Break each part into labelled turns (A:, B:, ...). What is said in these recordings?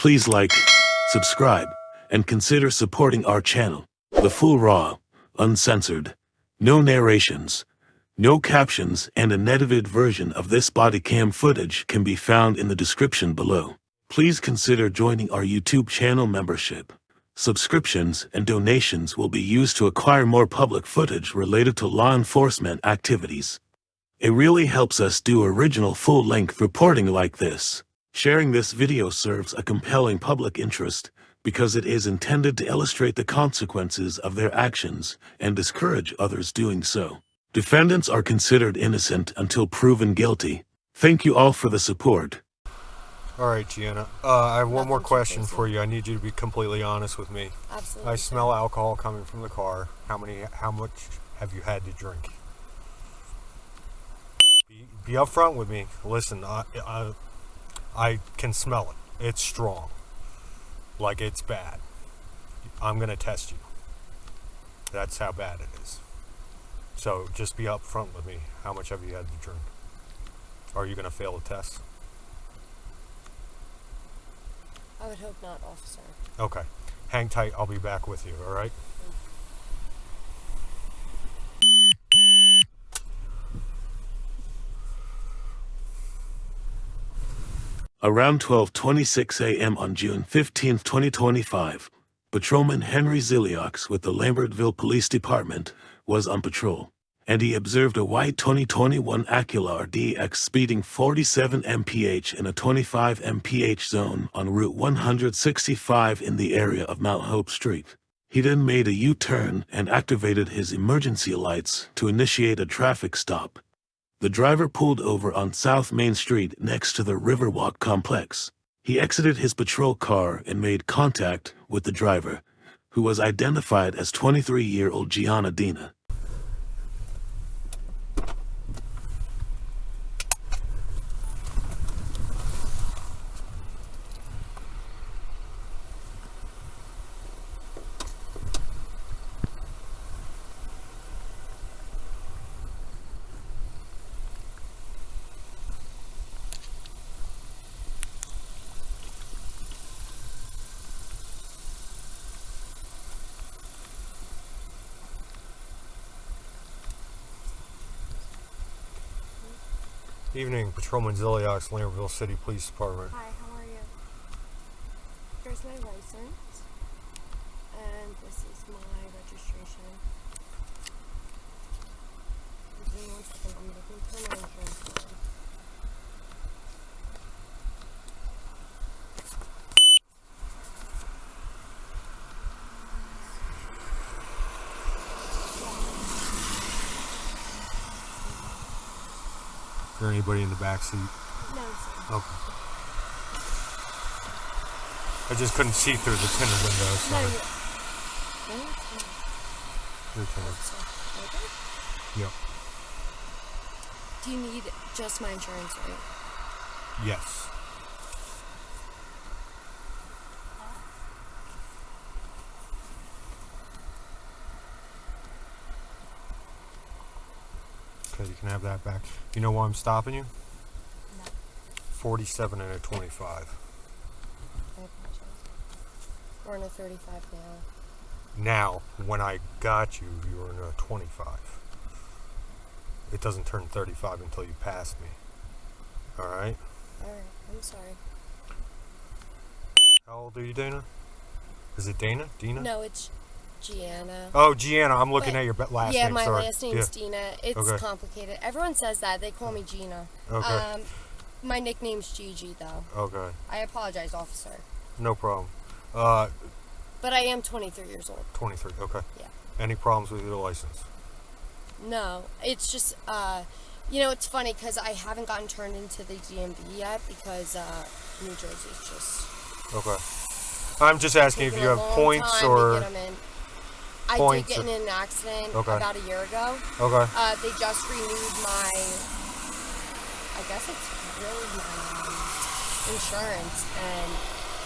A: Please like, subscribe, and consider supporting our channel. The full raw, uncensored, no narrations, no captions, and an edited version of this body cam footage can be found in the description below. Please consider joining our YouTube channel membership. Subscriptions and donations will be used to acquire more public footage related to law enforcement activities. It really helps us do original full-length reporting like this. Sharing this video serves a compelling public interest because it is intended to illustrate the consequences of their actions and discourage others doing so. Defendants are considered innocent until proven guilty. Thank you all for the support.
B: All right, Gianna. I have one more question for you. I need you to be completely honest with me.
C: Absolutely.
B: I smell alcohol coming from the car. How much have you had to drink? Be upfront with me. Listen, I can smell it. It's strong. Like it's bad. I'm gonna test you. That's how bad it is. So just be upfront with me. How much have you had to drink? Are you gonna fail the test?
C: I would hope not, officer.
B: Okay. Hang tight. I'll be back with you, all right?
A: Around 12:26 a.m. on June 15, 2025, Patrolman Henri Zilliox with the Lambertville Police Department was on patrol, and he observed a white 2021 Acura RDX speeding 47 mph in a 25 mph zone on Route 165 in the area of Mount Hope Street. He then made a U-turn and activated his emergency lights to initiate a traffic stop. The driver pulled over on South Main Street next to the Riverwalk complex. He exited his patrol car and made contact with the driver, who was identified as 23-year-old Gianna Dina.
B: Evening, Patrolman Zilliox, Lambertville City Police Department.
C: Hi, how are you? Here's my license, and this is my registration. Give me 1 second, I'm looking for my insurance card.
B: Is there anybody in the back seat?
C: No, sir.
B: Okay. I just couldn't see through the tinted window,
C: No,
B: sorry.
C: you're
B: Your turn.
C: okay?
B: Yep.
C: Do you need just my insurance, right?
B: Yes. Okay, you can have that back. You know why I'm stopping you?
C: No.
B: 47 and a 25.
C: I apologize. We're in a 35 now.
B: Now, when I got you, you were in a 25. It doesn't turn 35 until you pass me. Alright?
C: Alright, I'm sorry.
B: How old are you, Dana? Is it Dana? Dina?
C: No, it's Gianna.
B: Oh, Gianna. I'm looking
C: But-
B: at your last
C: yeah,
B: name.
C: my
B: Sorry.
C: last name's Dina. It's
B: Okay.
C: complicated. Everyone says that. They call me Gina.
B: Okay.
C: My nickname's Gigi, though.
B: Okay.
C: I apologize, officer.
B: No problem.
C: But I am 23 years old.
B: 23. Okay.
C: Yeah.
B: Any problems with your license?
C: No, it's just, you know, it's funny because I haven't gotten turned into the DMV yet because New Jersey's just
B: Okay. I'm just asking if
C: taking
B: you
C: a
B: have
C: long
B: points
C: time
B: or...
C: to get 'em in. I
B: points
C: did get
B: or-
C: in an accident
B: Okay.
C: about a year ago.
B: Okay.
C: They just renewed my, I guess it's really my insurance, and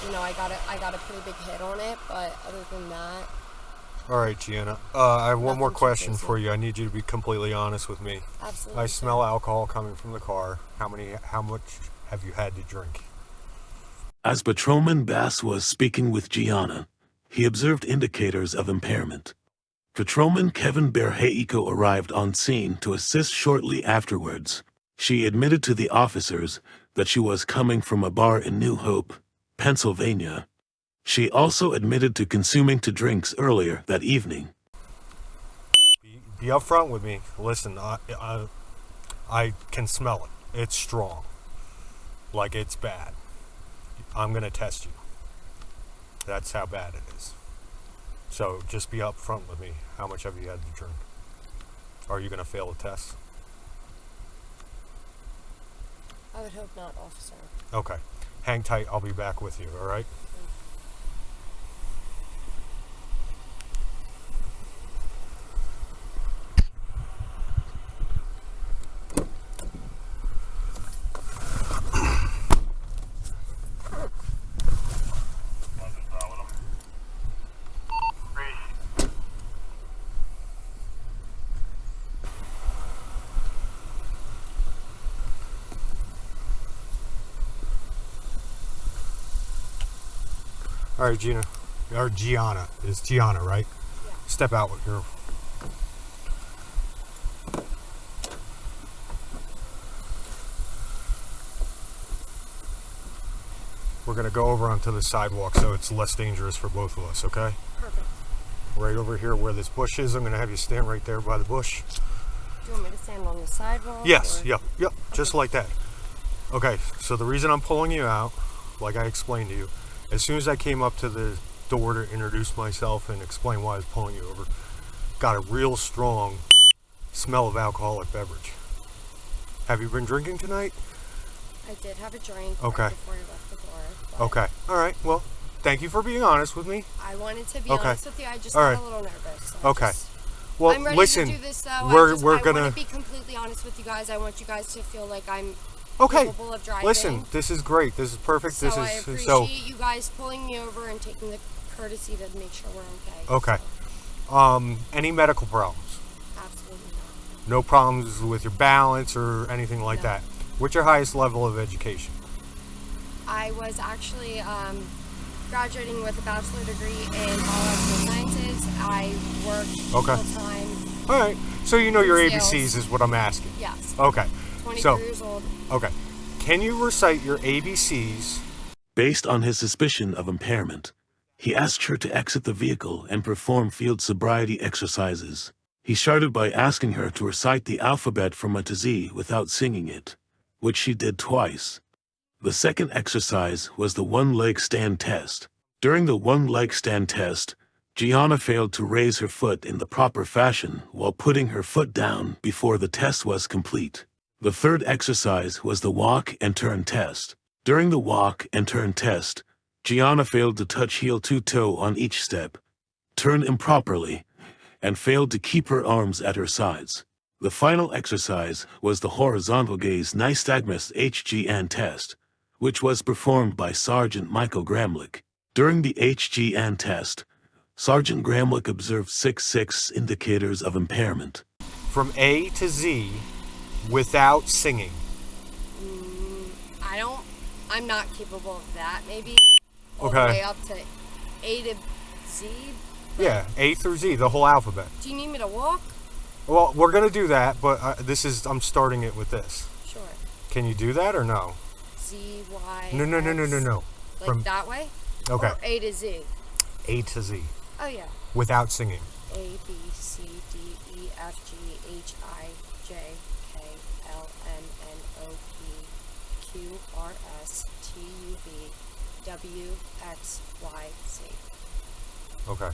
C: you know I got a pretty big hit on it. But other than that,
B: All right, Gianna. I have one more
C: Nothing too
B: question
C: crazy.
B: for you. I need you to be completely honest with me.
C: absolutely.
B: I smell alcohol coming from the car. How much have you had to drink?
A: As Patrolman Bass was speaking with Gianna, he observed indicators of impairment. Patrolman Kevin Bereheiko arrived on scene to assist shortly afterwards. She admitted to the officers that she was coming from a bar in New Hope, Pennsylvania. She also admitted to consuming two drinks earlier that evening.
B: Be upfront with me. Listen, I can smell it. It's strong. Like it's bad. I'm going to test you. That's how bad it is. So just be upfront with me. How much have you had to drink? Are you going to fail the test?
C: I would hope not, officer.
B: Okay. Hang tight. I'll be back with you, all right? All right, Gina, or Gianna. It's Gianna, right?
C: Yeah.
B: Step out with her. We're going to go over onto the sidewalk so it's less dangerous for both of us, okay?
C: Perfect.
B: Right over here where this bush is, I'm going to have you stand right there by the bush.
C: Do you want me to stand on the sidewalk?
B: Yes,
C: or?
B: yep, just like that. Okay, so the reason I'm pulling you out, like I explained to you, as soon as I came up to the door to introduce myself and explain why I was pulling you over, got a real strong smell of alcoholic beverage. Have you been drinking tonight?
C: I did have a drink
B: Okay.
C: right before I left the door. but
B: Okay, all right, well, thank you for being honest with me.
C: I wanted to be
B: Okay.
C: honest with you. I just
B: All
C: got
B: right.
C: a little nervous. So
B: Okay.
C: just-
B: Well,
C: I'm ready
B: listen,
C: to do this, though.
B: we're
C: I
B: gonna.
C: want to be completely honest with you guys. I want you guys to feel like I'm
B: Okay,
C: capable of driving.
B: listen, this is great. This is perfect.
C: So
B: This
C: I
B: is
C: appreciate you guys pulling me over and taking the courtesy to make sure we're okay.
B: Okay.
C: So,
B: Any medical problems?
C: absolutely not.
B: No problems with your balance or anything like
C: No.
B: that. What's your highest level of education?
C: I was actually graduating with a bachelor degree in biological sciences. I worked
B: Okay.
C: full time.
B: All right. So you know your
C: Sales.
B: ABCs is what I'm asking.
C: Yes.
B: Okay.
C: 23
B: So,
C: years old.
B: okay. Can you recite your ABCs?
A: Based on his suspicion of impairment, he asked her to exit the vehicle and perform field sobriety exercises. He started by asking her to recite the alphabet from A to Z without singing it, which she did twice. The second exercise was the one-leg stand test. During the one-leg stand test, Gianna failed to raise her foot in the proper fashion while putting her foot down before the test was complete. The third exercise was the walk and turn test. During the walk and turn test, Gianna failed to touch heel-to-toe on each step, turn improperly, and failed to keep her arms at her sides. The final exercise was the horizontal gaze nystagmus HGN test, which was performed by Sergeant Michael Gramlich. During the HGN test, Sergeant Gramlich observed 6 indicators of impairment.
B: From A to Z without singing.
C: I'm not capable of that. Maybe all
B: Okay.
C: the way up to A to Z.
B: Yeah, A through Z, the whole alphabet.
C: Do you need me to walk?
B: Well, we're going to do that, but I'm starting it with this.
C: Sure.
B: Can you do that or no?
C: Z, Y,
B: No.
C: X. Like
B: From
C: that way?
B: Okay.
C: Or A to Z.
B: A to Z
C: Oh, yeah.
B: without singing.
C: A, B, C, D, E, F, G, H, I, J, K, L, M, N, O, P, Q, R, S, T, U, V, W, X, Y, Z.
B: Okay.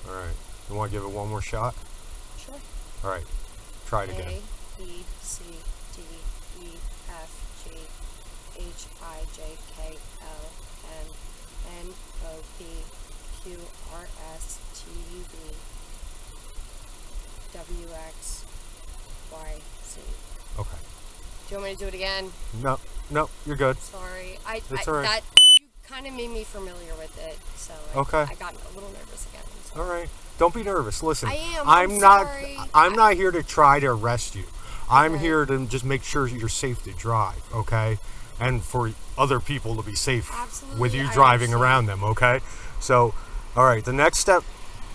B: All right. You want to give it one more shot?
C: Sure.
B: All right. Try it again.
C: A, B, C, D, E, F, G, H, I, J, K, L, M, N, O, P, Q, R, S, T, U, V, W, X, Y, Z.
B: Okay.
C: Do you want me to do it again?
B: No, you're good.
C: Sorry.
B: That's all right.
C: That, you kind of made me familiar with it, so
B: Okay.
C: I got a little nervous again. I'm
B: All
C: sorry.
B: right. Don't be nervous. Listen,
C: I am.
B: I'm not.
C: Sorry.
B: I'm not here to try to arrest you. I'm
C: Okay.
B: here to just make sure you're safe to drive. Okay. and for other people to be safe
C: Absolutely,
B: with you
C: I
B: driving
C: understand.
B: around them, okay? So, all right, the next step,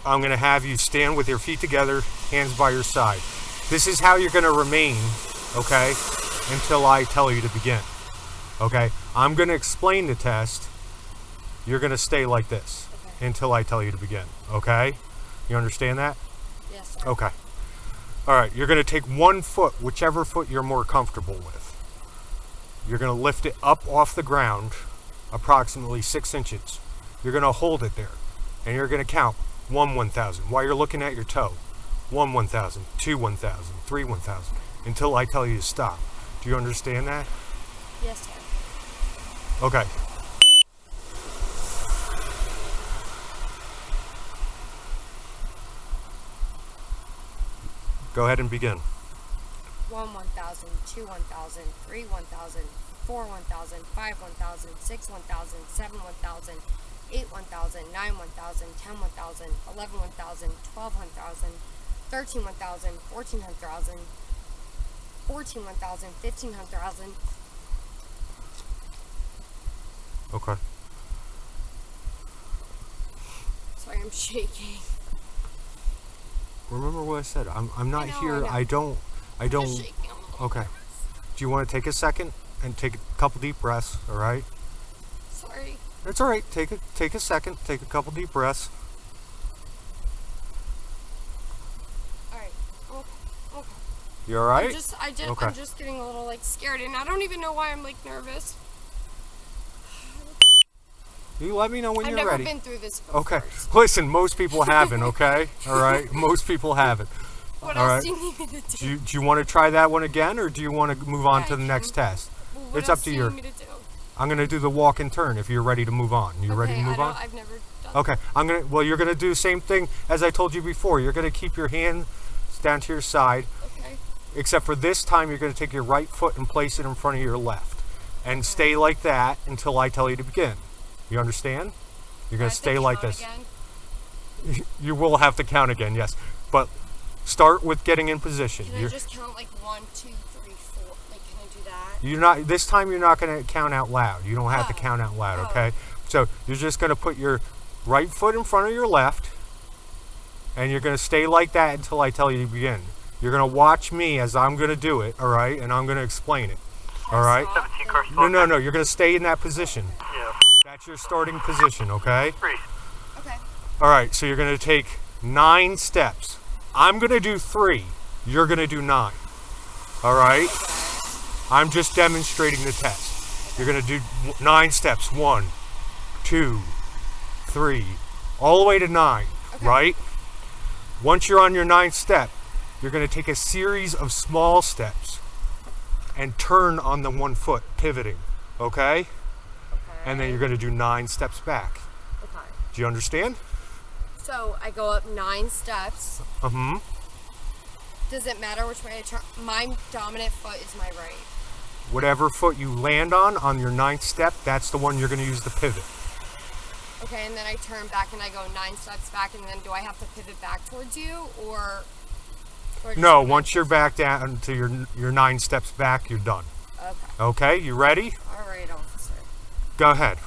B: I'm going to have you stand with your feet together, hands by your side. This is how you're going to remain, okay, until I tell you to begin, okay? I'm going to explain the test. You're going to stay like this until I tell you to begin, okay? You understand that?
C: Yes, sir.
B: Okay. All right, you're going to take one foot, whichever foot you're more comfortable with. You're going to lift it up off the ground approximately 6 inches. You're going to hold it there, and you're going to count 1 1,000 while you're looking at your toe. 1 1,000, 2 1,000, 3 1,000 until I tell you to stop. Do you understand that?
C: Yes, sir.
B: Okay. Go ahead and begin.
C: 1 1,000, 2 1,000, 3 1,000, 4 1,000, 5 1,000, 6 1,000, 7 1,000, 8 1,000, 9 1,000, 10 1,000, 11 1,000, 12 1,000, 13 1,000, 14 1,000, 14 1,000, 15 1,000.
B: Okay.
C: Sorry, I'm shaking.
B: Remember what I said. I'm not
C: know,
B: here.
C: I know.
B: I don't.
C: Just shaking. I'm a little
B: Okay.
C: nervous.
B: Do you want to take a second and take a couple deep breaths? All right.
C: Sorry.
B: It's all right. Take a second. Take a couple deep breaths.
C: Alright. Okay.
B: You all right? Okay.
C: I'm just getting a little like scared, and I don't even know why I'm like nervous.
B: You let me know when
C: I've
B: you're
C: never
B: ready.
C: been through this before.
B: Okay. Listen, most people haven't. Okay. All right. Most people haven't.
C: What
B: All
C: else
B: right.
C: do you need me to do?
B: Do you want to try that one again, or do you want to move on
C: Yeah,
B: to the
C: I
B: next
C: can.
B: test?
C: Well, what
B: It's
C: else
B: up to
C: do
B: you.
C: you need me to do?
B: I'm gonna do the walk and turn if you're ready to move on. You ready to move on?
C: I've never done
B: Okay, well, you're gonna do the same thing as I told you before. You're gonna keep your hands down to your side,
C: Okay.
B: except for this time you're gonna take your right foot and place it in front of your left. And stay like that until I tell you to begin. You understand? You're gonna stay like this.
C: Again?
B: You will have to count again, yes. But start with getting in position.
C: Can I just count like 1, 2, 3, 4? Like, can I do that?
B: You're not, this time you're not gonna count out loud. You don't have to
C: Oh.
B: count out loud,
C: Oh.
B: okay? So you're just gonna put your right foot in front of your left, and you're gonna stay like that until I tell you to begin. You're gonna watch me as I'm gonna do it, all right? And I'm gonna explain it, all right? No, you're gonna stay in that position.
D: Yeah.
B: That's your starting position, okay?
C: Okay.
B: All right, so you're gonna take 9 steps. I'm gonna do 3. You're gonna do 9. All right? I'm just demonstrating the test. You're gonna do 9 steps. 1, 2, 3, all the way to 9, right? Once you're on your 9th step, you're gonna take a series of small steps and turn on the 1 foot, pivoting, okay? And then you're gonna do 9 steps back.
C: Okay.
B: Do you understand?
C: So I go up 9 steps.
B: Mm-hmm.
C: Does it matter which way I turn? My dominant foot is my right.
B: Whatever foot you land on your 9th step, that's the one you're gonna use to pivot.
C: Okay, and then I turn back and I go 9 steps back, and then do I have to pivot back towards you, or just
B: No,
C: go
B: once
C: back
B: you're back down to your 9 steps back, you're done.
C: towards- Okay.
B: Okay, you ready?
C: All right, officer.
B: Go ahead.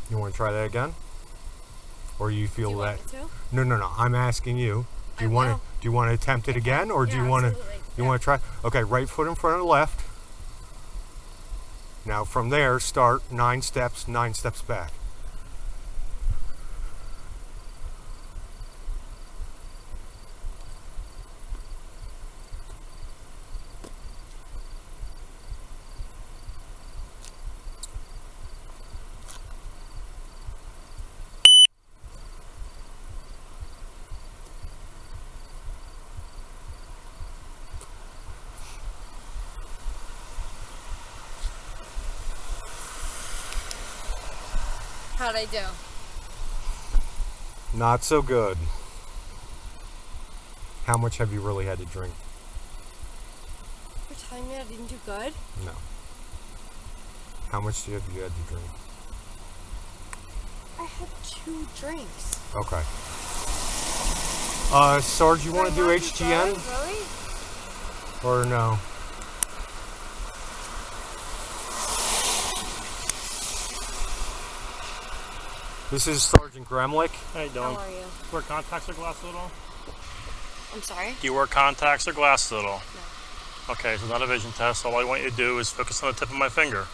B: You want to try that again? Or you feel
C: Do you
B: that?
C: want me to?
B: No. I'm asking you. Do you
C: I
B: want
C: will.
B: to? Do you want to attempt it again, or do
C: Yeah,
B: you want to?
C: absolutely.
B: You
C: Yeah.
B: want to try? Okay, right foot in front of the left. Now from there, start 9 steps, 9 steps back.
C: How'd I do?
B: Not so good. How much have you really had to drink?
C: You're telling me I didn't do good?
B: No. How much have you had to drink?
C: I had 2 drinks.
B: Okay. Sarge, you want to do HGN?
C: Really?
B: Or no? This is Sergeant Gremlick.
D: How you doing?
C: How are you?
D: Wear contacts or glasses at all?
C: I'm sorry?
D: Do you wear contacts or glasses at all?
C: No.
D: Okay, so it's not a vision test. All I want you to do is focus on the tip of my finger.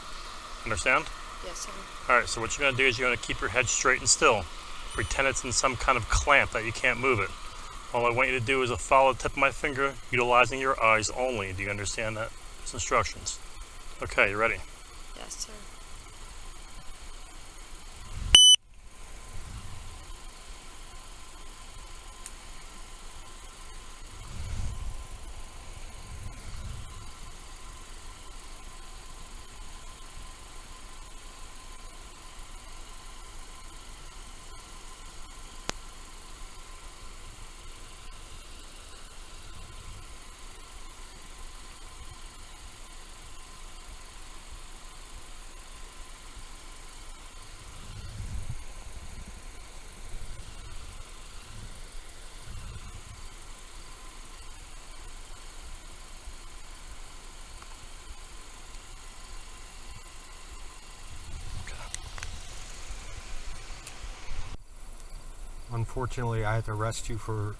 D: Understand?
C: Yes, sir.
D: Alright, so what you're going to do is you're going to keep your head straight and still. Pretend it's in some kind of clamp that you can't move it. All I want you to do is follow the tip of my finger, utilizing your eyes only. Do you understand that? It's instructions. Okay, you ready?
C: Yes, sir.
B: Unfortunately, I had to arrest you for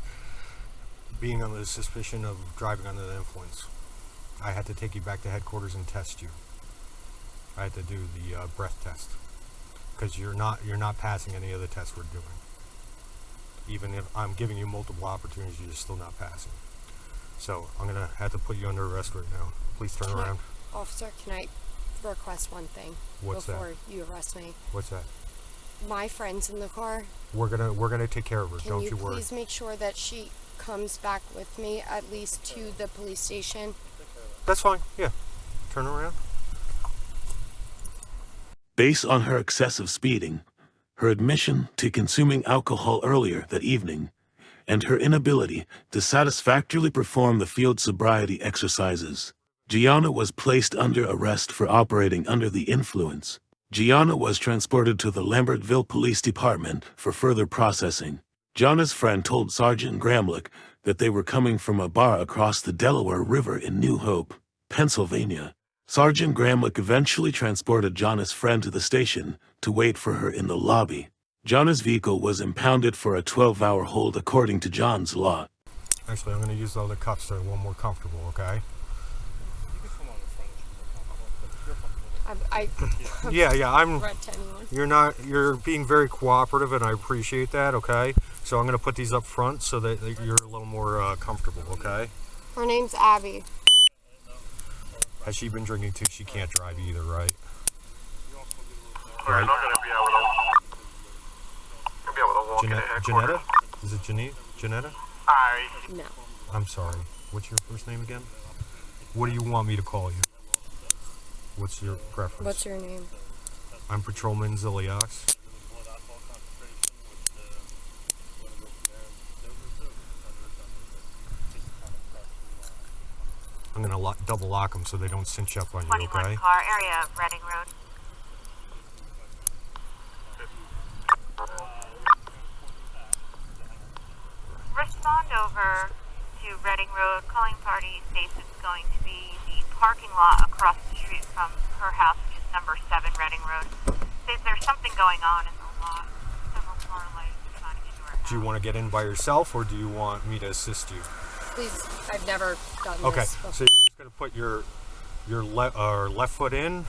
B: being under the suspicion of driving under the influence. I had to take you back to headquarters and test you. I had to do the breath test because you're not passing any of the tests we're doing. Even if I'm giving you multiple opportunities, you're still not passing. So I'm gonna have to put you under arrest right now. Please turn around.
C: Officer, can I request one thing
B: What's that?
C: before you arrest me?
B: What's that?
C: My friend's in the car.
B: We're gonna take care of her.
C: Can
B: Don't
C: you
B: you worry.
C: please make sure that she comes back with me at least to the police station?
B: That's fine. Yeah. Turn around.
A: Based on her excessive speeding, her admission to consuming alcohol earlier that evening, and her inability to satisfactorily perform the field sobriety exercises, Gianna was placed under arrest for operating under the influence. Gianna was transported to the Lambertville Police Department for further processing. Gianna's friend told Sergeant Gremlick that they were coming from a bar across the Delaware River in New Hope, Pennsylvania. Sergeant Gremlick eventually transported Gianna's friend to the station to wait for her in the lobby. Gianna's vehicle was impounded for a 12-hour hold according to John's law.
B: Actually, I'm going to use the other cuffs so they're a little more comfortable, okay? I'm
C: Threat to anyone.
B: you're being very cooperative and I appreciate that, okay? So I'm going to put these up front so that you're a little more comfortable, okay?
C: Her name's Abby.
B: Has she been drinking too? She can't drive either, right?
E: Right. I'm not going to be able to walk into headquarters.
B: Janetta? Is it Janetta?
C: No.
B: I'm sorry. What's your first name again? What do you want me to call you? What's your preference?
C: What's your name?
B: I'm Patrolman Zilliox. I'm going to double lock them so they don't cinch up on you,
F: 21
B: okay?
F: car area of Reading Road. Respond over to Reading Road. Calling party states it's going to be the parking lot across the street from her house, which is number 7 Reading Road. Says there's something going on in the lot. Several car lights are trying to get to her house.
B: Do you want to get in by yourself or do you want me to assist you?
C: Please, I've never done
B: Okay,
C: this before.
B: so you're just going to put your left foot in.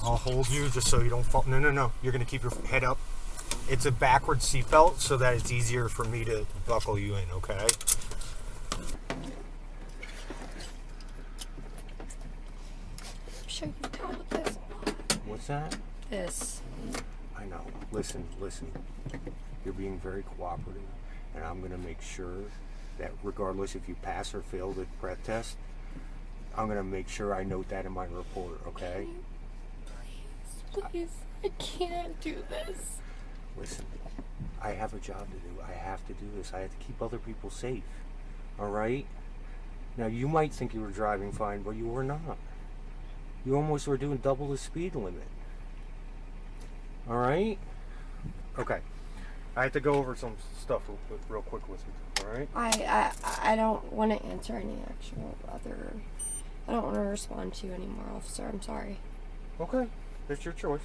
B: I'll hold you just so you don't fall. No. You're going to keep your head up. It's a backward seatbelt so that it's easier for me to buckle you in, okay?
C: I'm sure you can tell with this.
B: What's that?
C: This.
B: I know. Listen. You're being very cooperative, and I'm going to make sure that regardless if you pass or fail the breath test, I'm going to make sure I note that in my report, okay?
C: Please. I can't do this.
E: Listen, I have a job to do. I have to do this. I have to keep other people safe. All right? Now, you might think you were driving fine, but you were not. You almost were doing double the speed limit. All right? Okay. I have to go over some stuff real quick with you. All right?
C: I don't want to answer any actual other. I don't want to respond to you anymore, officer. I'm sorry.
E: Okay. That's your choice.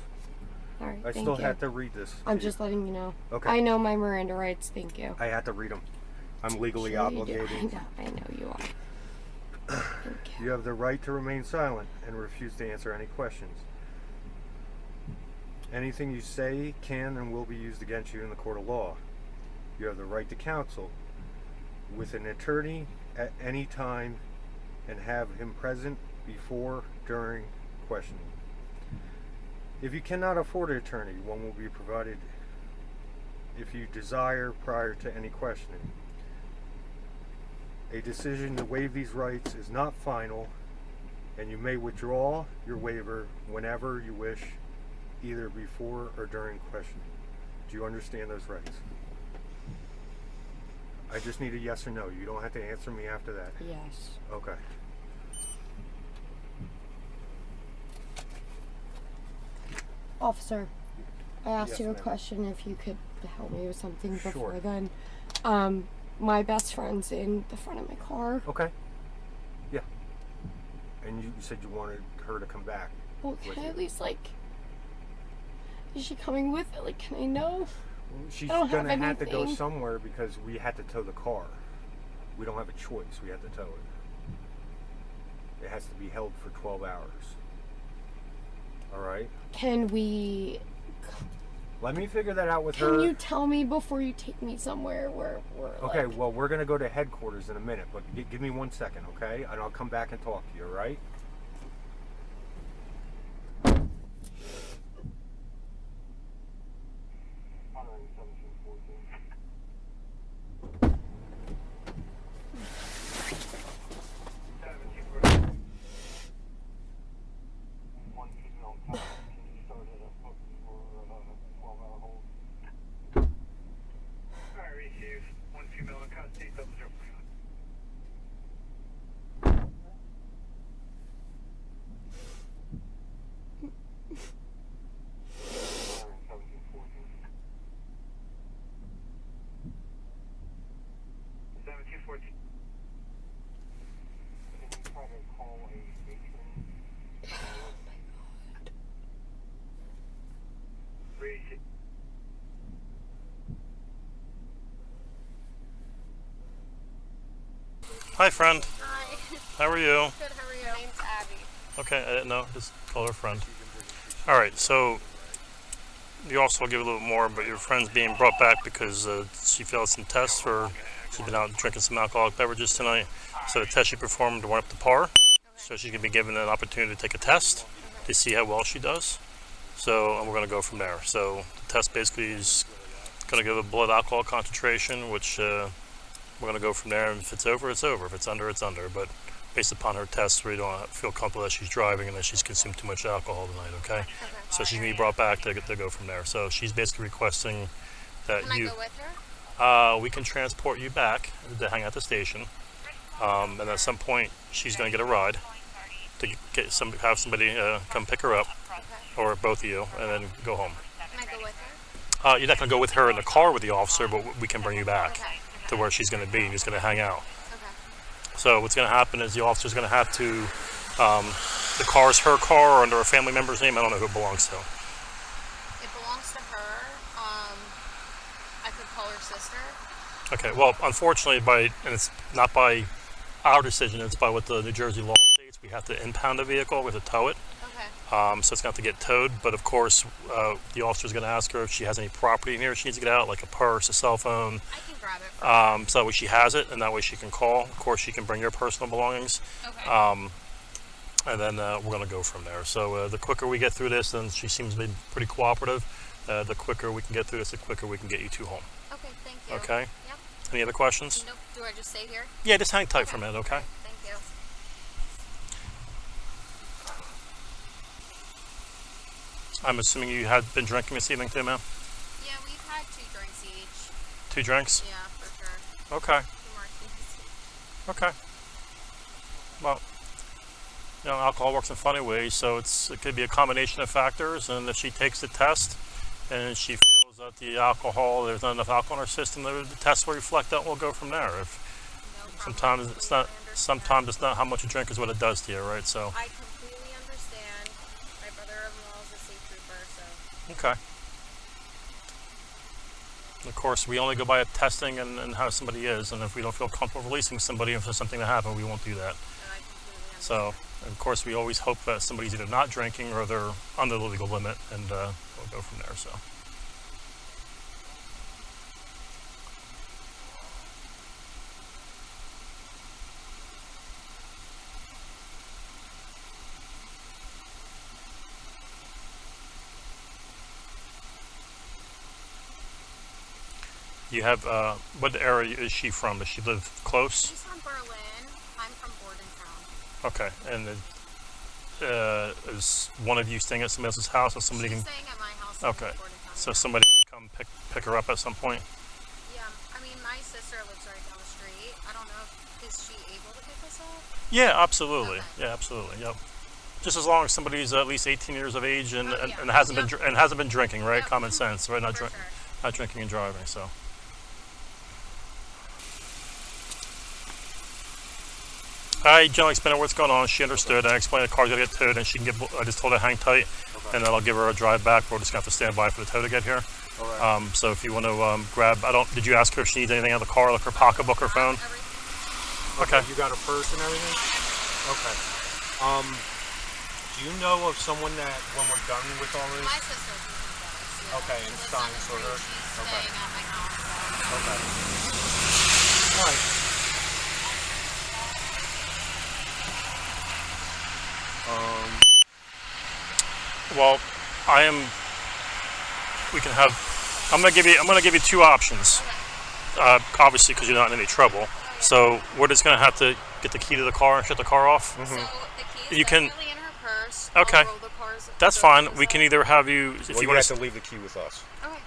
C: All right.
E: I
C: thank
E: still
C: you.
E: have to read this.
C: I'm just letting you know.
E: Okay.
C: I know my Miranda rights. Thank you.
E: I had to read them. I'm legally
C: Sure you do.
E: obligated.
C: I know you are. Thank you.
E: You have the right to remain silent and refuse to answer any questions. Anything you say can and will be used against you in the court of law. You have the right to counsel with an attorney at any time and have him present before, during questioning. If you cannot afford an attorney, one will be provided if you desire prior to any questioning. A decision to waive these rights is not final, and you may withdraw your waiver whenever you wish, either before or during questioning. Do you understand those rights? I just need a yes or no. You don't have to answer me after that.
C: Yes.
E: Okay.
C: Officer, I asked
E: Yes,
C: you a
E: ma'am.
C: question if you could help me with something before
E: Sure.
C: then. My best friend's in the front of my car.
E: Okay. Yeah. And you said you wanted her to come back.
C: Well,
E: with
C: can I
E: you.
C: at least, like, is she coming with it? Like, can I know?
E: She's
C: I don't have
E: gonna have to go
C: anything.
E: somewhere because we had to tow the car. We don't have a choice. We have to tow it. It has to be held for 12 hours. All right.
C: Can we?
E: Let me figure that out with
C: Can
E: her.
C: you tell me before you take me somewhere where we're
E: Okay.
C: like,
E: Well, we're gonna go to headquarters in a minute, but give me 1 second, okay? And I'll come back and talk to you. All right?
D: Hi, friend.
G: Hi.
D: How are you?
G: Good, how are you? My name's Abby.
D: Okay, I didn't know. Just call her friend. All right, so you also give a little more, but your friend's being brought back because she failed some tests for. She's been out drinking some alcoholic beverages tonight. So the test she performed weren't up to par. So she's gonna be given an opportunity to take a test to see how well she does. So and we're gonna go from there. So the test basically is gonna give a blood alcohol concentration, which we're going to go from there, and if it's over, it's over. If it's under, it's under. But based upon her tests, we don't feel comfortable that she's driving and that she's consumed too much alcohol tonight, okay? So she's going to be brought back to go from there. So she's basically requesting that
G: Can
D: you...
G: I go with her?
D: we can transport you back to hang at the station. And at some point, she's going to get a ride to have somebody come pick her up, or both of you, and then go home.
G: Can I go with her?
D: You're not going to go with her in the car with the officer, but we can bring you back
G: Okay.
D: to where she's going to be, and he's going to hang out.
G: Okay.
D: So what's going to happen is the officer's going to have to, the car's her car or under a family member's name. I don't know who it belongs to.
G: It belongs to her. I could call her sister.
D: Okay, well, unfortunately, and it's not by our decision, it's by what the New Jersey law states. We have to impound a vehicle, we have to tow it.
G: Okay.
D: So it's going to have to get towed, but of course, the officer's going to ask her if she has any property in here she needs to get out, like a purse, a cell phone.
G: I can grab it.
D: So that way she has it, and that way she can call. Of course, she can bring your personal belongings.
G: Okay.
D: And then we're going to go from there. So the quicker we get through this, and she seems to be pretty cooperative, the quicker we can get through this, the quicker we can get you two home.
G: Okay, thank you.
D: Okay?
G: Yep.
D: Any other questions?
G: Nope. Do I just stay here?
D: Yeah, just hang tight for a minute, okay?
G: Thank you.
D: I'm assuming you had been drinking this evening too, ma'am?
G: Yeah, we've had 2 drinks each.
D: 2 drinks?
G: Yeah, for sure.
D: Okay.
G: 2 martinis each.
D: Okay. Well, you know, alcohol works in funny ways, so it could be a combination of factors. And if she takes the test and she feels that there's not enough alcohol in her system, the test will reflect that. We'll go from there.
G: No problem.
D: Sometimes it's not how much you drink is what it does to you, right? So.
G: I completely understand. My brother-in-law is a state trooper, so.
D: Okay. Of course, we only go by testing and how somebody is, and if we don't feel comfortable releasing somebody if there's something to happen, we won't do that.
G: I completely understand.
D: So, of course, we always hope that somebody's either not drinking or they're under the legal limit, and we'll go from there. So. You have, what area is she from? Does she live close?
G: She's from Berlin. I'm from Bordentown.
D: Okay, and is one of you staying at somebody else's house, or somebody
G: She's
D: can?
G: staying at my house
D: Okay,
G: in Bordentown.
D: so
G: yeah.
D: somebody can come pick her up at some point.
G: Yeah, I mean, my sister lives right down the street. I don't know is she able to pick us up?
D: Yeah, absolutely.
G: Okay.
D: Yeah, absolutely. Yep. Just as long as somebody's at least 18 years of age and,
G: Oh, yeah.
D: and hasn't
G: Yep.
D: been drinking, right?
G: Yep.
D: Common sense, right? Not
G: For
D: drink,
G: sure.
D: not drinking and driving. So. I generally explained her what's going on. She understood. I explained the car's gonna get towed, and she can get. I just told her hang tight, and then I'll give her a drive back. We're just gonna have to stand by for the tow to get here.
E: All right.
D: So if you want to grab, Did you ask her if she needs anything out of the car, like her pocketbook or phone?
G: Everything.
D: Okay.
E: You got a purse and everything? Okay. Do you know of someone that, when we're done with all this?
G: My sister lives with us. Yeah.
E: Okay,
G: She
E: and
G: lives
E: sign
G: on the
E: for her?
G: street. She's
E: Okay.
G: staying at my house. So.
E: Okay. All right.
D: Well, I'm gonna give you 2 options. Obviously, because you're not in any trouble. So we're just gonna have to get the key to the car and shut the car off.
G: So the key
D: You
G: is
D: can-
G: definitely in her purse.
D: Okay.
G: I'll roll the cars,
D: That's
G: the
D: fine.
G: doors
D: We
G: up.
D: can either have you, if
E: Well,
D: you
E: you
D: want
E: have to leave the key with us.
G: Okay.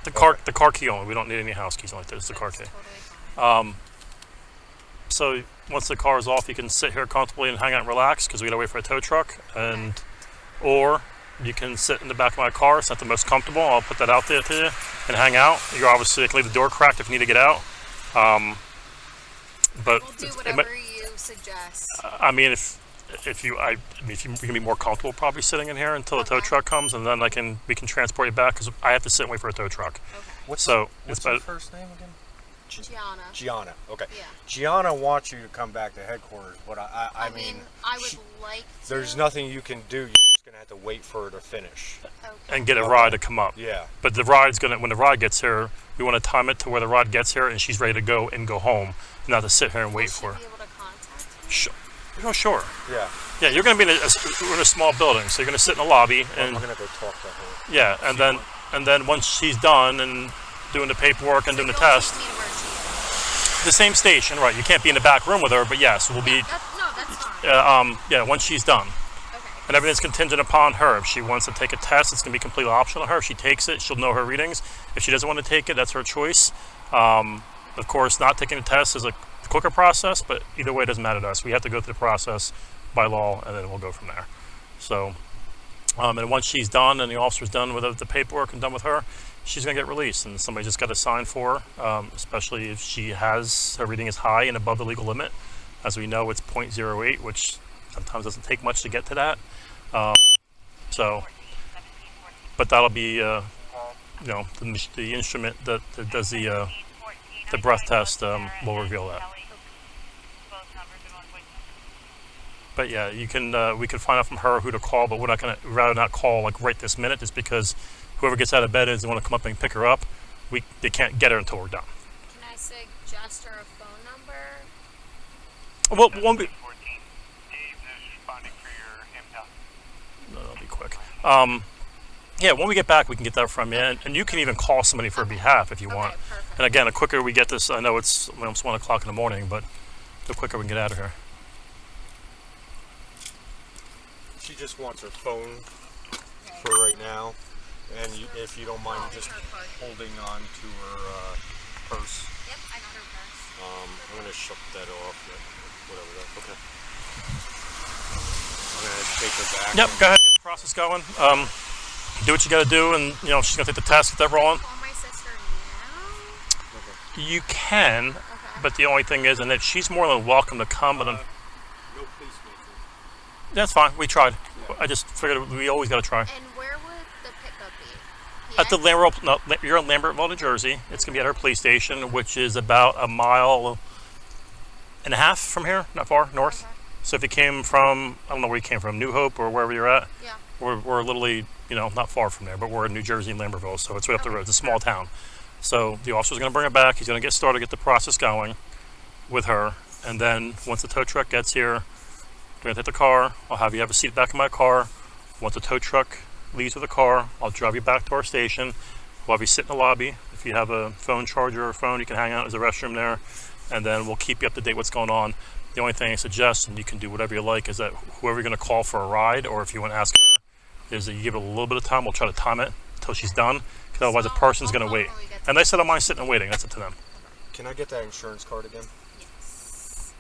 D: the car key only. We don't need any house keys like this. The car key.
G: That's totally fine.
D: So once the car is off, you can sit here comfortably and hang out and relax because we gotta wait for a tow truck, or you can sit in the back of my car. It's not the most comfortable. I'll put that out there to you and hang out. You're obviously, I can leave the door cracked if you need to get out. But
G: We'll do
D: it
G: whatever you suggest.
D: I mean, if you can be more comfortable probably sitting in here until the tow
G: Okay.
D: truck comes, and then we can transport you back because I have to sit and wait for a tow truck.
G: Okay.
E: What's
D: So
E: What's
D: it's
E: her
D: better.
E: first name again?
G: Gianna.
E: Gianna. Okay.
G: Yeah.
E: Gianna wants you to come back to headquarters, but I mean,
G: I would like to.
E: there's nothing you can do. You're just gonna have to wait for her to finish.
G: Okay.
D: And get a ride to come up.
E: Yeah.
D: But when the ride gets here, we want to time it to where the ride gets here and she's ready to go home, not to sit here and wait
G: Will
D: for her.
G: she be able to contact me?
D: Sure. Oh, sure.
E: Yeah.
D: Yeah, you're going to be we're in a small building, so you're going to sit in the lobby, and
E: I'm gonna go talk to her.
D: yeah, and then once she's done and doing the paperwork and doing the
G: You'll
D: test,
G: take me to where she is.
D: the same station, right? You can't be in the back room with her, but yes, we'll be.
G: That's fine.
D: Yeah, once she's done.
G: Okay.
D: And everything's contingent upon her. If she wants to take a test, it's going to be completely optional to her. If she takes it, she'll know her readings. If she doesn't want to take it, that's her choice. Of course, not taking a test is a quicker process, but either way, it doesn't matter to us. We have to go through the process by law, and then we'll go from there. So, and once she's done and the officer's done with the paperwork and done with her, she's going to get released, and somebody just got to sign for her, especially if her reading is high and above the legal limit. As we know, it's 0.08, which sometimes doesn't take much to get to that. But that'll be, the instrument that does the breath test will reveal that. But yeah, we can find out from her who to call, but we're not gonna rather not call like right this minute, just because whoever gets out of bed is they want to come up and pick her up. They can't get her until we're done.
G: Can I suggest her a phone number?
D: Well, won't be. No, that'll be quick. Yeah, when we get back, we can get that from you, and you can even call somebody for her behalf if you want.
G: Perfect.
D: And again, the quicker we get this, I know it's almost 1 o'clock in the morning, but the quicker we can get out of here.
E: She just wants her phone for right now. And if you don't mind just holding on to her purse.
G: Yep, I got her purse.
E: I'm going to shut that off. Whatever that. Okay. I'm going to take her back.
D: Yep, go ahead, get the process going. Do what you got to do, and you know she's going to take the test, get that rolling.
G: Call my sister now?
D: You can, but the only thing is, and that she's more than welcome to come, but
E: No police mention.
D: that's fine. We tried.
E: Yeah.
D: I just figured we always got to try.
G: And where would the pickup be?
D: At the Lambertville, no, you're in Lambertville, New Jersey. It's going to be at our police station, which is about 1.5 miles from here, not far north.
G: Okay.
D: So if you came from, I don't know where you came from, New Hope or wherever you're at,
G: Yeah.
D: we're literally, you know, not far from there, but we're in New Jersey, Lambertville, so it's right up the road. It's a small town. So the officer's going to bring her back. He's going to get started, get the process going with her, and then once the tow truck gets here, we're going to take the car. I'll have you have a seat back in my car. Once the tow truck leaves with the car, I'll drive you back to our station. We'll have you sit in the lobby. If you have a phone charger or a phone, you can hang out. There's a restroom there, and then we'll keep you up to date what's going on. The only thing I suggest, and you can do whatever you like, is that whoever you're going to call for a ride, or if you want to ask her, is that you give it a little bit of time. We'll try to time it until she's done, because otherwise the person's going to wait. And they said I don't mind sitting and waiting. That's up to them.
E: Can I get that insurance card again?
G: Yes.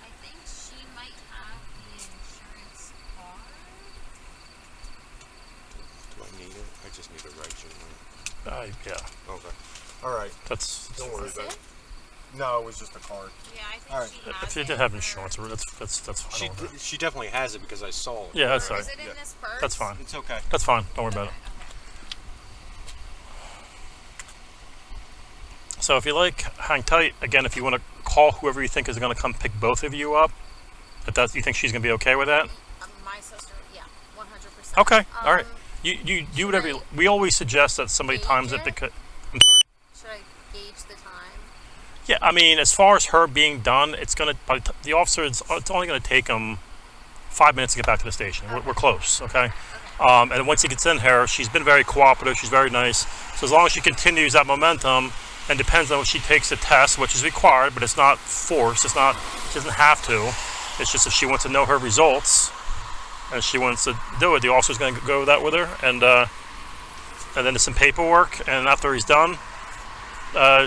G: I think she might have the insurance card.
E: Do I need it? I just need a registration.
D: Yeah,
E: Okay. All right.
D: that's.
E: Don't worry
G: Is
E: about
G: it?
E: it. No, it was just a card.
G: Yeah, I think
E: All right.
G: she has
D: If you
G: it
D: did have
G: in
D: insurance,
G: her-
D: that's fine. Don't worry about it.
E: She definitely has it because I saw it.
D: Yeah, that's
G: Or
D: all
G: is
D: right.
G: it in
E: Yeah.
G: this purse?
D: That's fine.
E: It's okay.
D: That's fine. Don't worry about it. So if you like, hang tight. Again, if you want to call whoever you think is going to come pick both of you up, if that's, you think she's going to be okay with that?
G: My sister, yeah, 100%.
D: Okay, all right.
G: Um,
D: You do whatever. We always suggest that somebody times it because. I'm sorry.
G: Should I gauge the time?
D: Yeah, I mean, as far as her being done, it's gonna. By the officer, it's only going to take him 5 minutes to get back to the station. We're close, okay? And once he gets in here, she's been very cooperative. She's very nice. So as long as she continues that momentum, and depends on if she takes the test, which is required, but it's not forced. It's not. She doesn't have to. It's just if she wants to know her results, and she wants to do it, the officer's going to go that with her, and then there's some paperwork, and after he's done,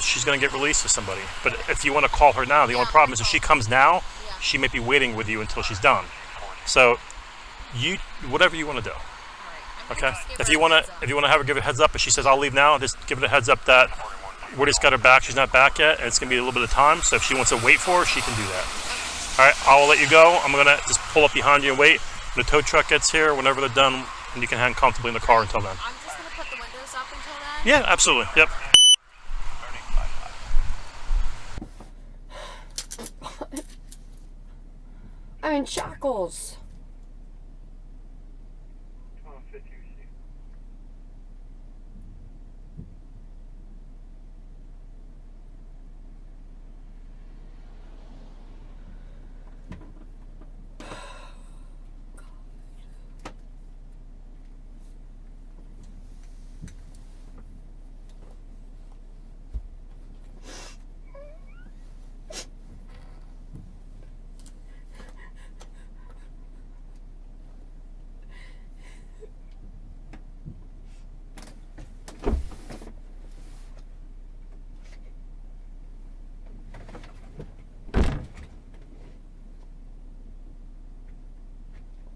D: she's going to get released to somebody. But if you want to call her now, the only problem is if she comes now, she may be waiting with you until she's done. So, whatever you want to do. Okay. If you want to have her give a heads up, if she says I'll leave now, just give it a heads up that we just got her back. She's not back yet, and it's going to be a little bit of time. So if she wants to wait for her, she can do that. All right. I will let you go. I'm going to just pull up behind you and wait. When the tow truck gets here, whenever they're done, and you can hang comfortably in the car until then.
G: I'm just going to put the windows up until then.
D: Yeah, absolutely. Yep.
C: I'm in shackles.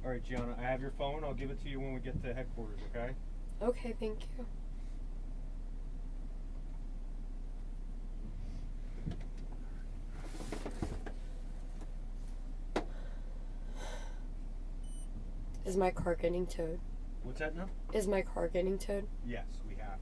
E: All right, Gianna, I have your phone. I'll give it to you when we get to headquarters, okay?
C: Okay, thank you. Is my car getting towed?
E: What's that now?
C: Is my car getting towed?
E: Yes, we have.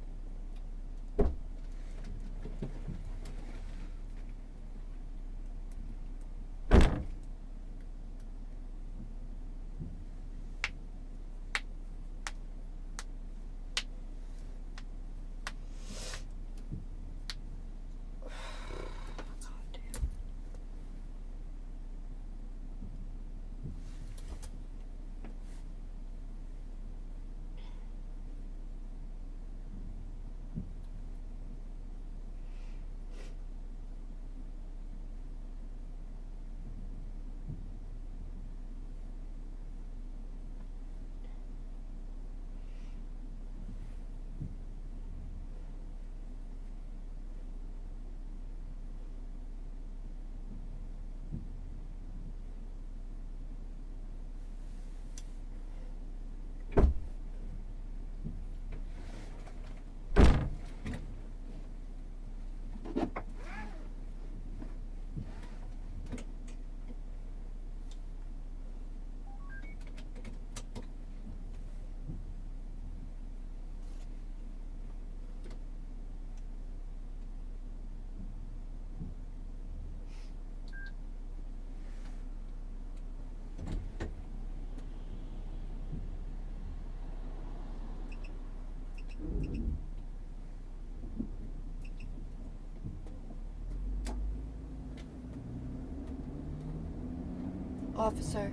C: Officer,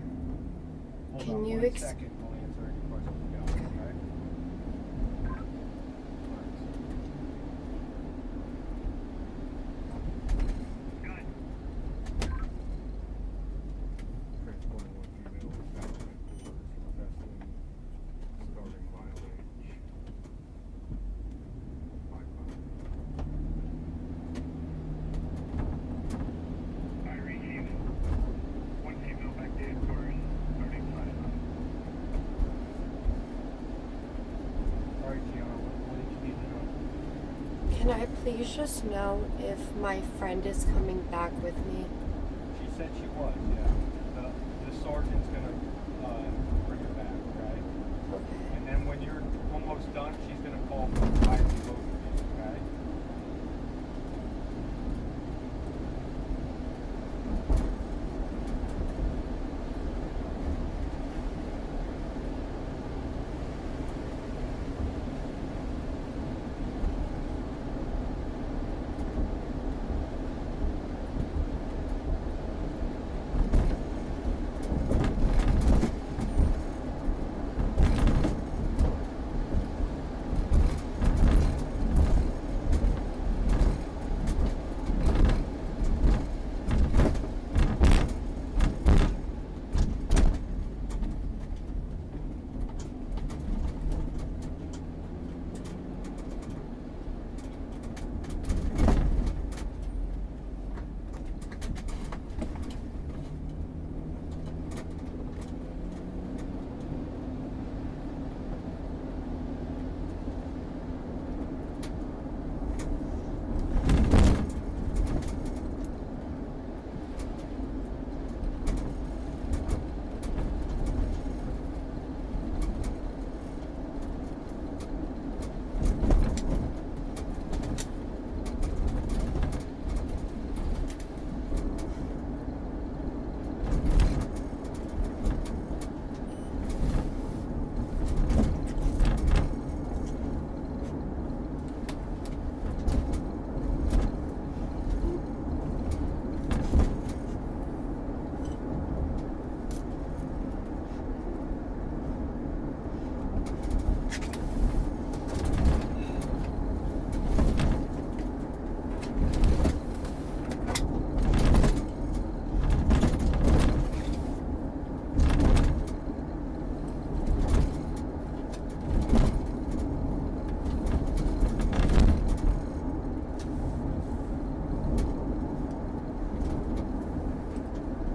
E: Hold
C: can
E: on
C: you
E: one second. I'll answer any questions you got, okay? Transporting one female without possessing starting mileage. 500.
H: I receive one female back to headquarters, starting 500.
E: All right, Gianna, what did you need to know?
C: can I please just know if my friend is coming back with me?
E: She said she was, yeah. The sergeant's gonna bring her back, okay?
C: Okay.
E: And then when you're almost done, she's gonna call for both of you, okay?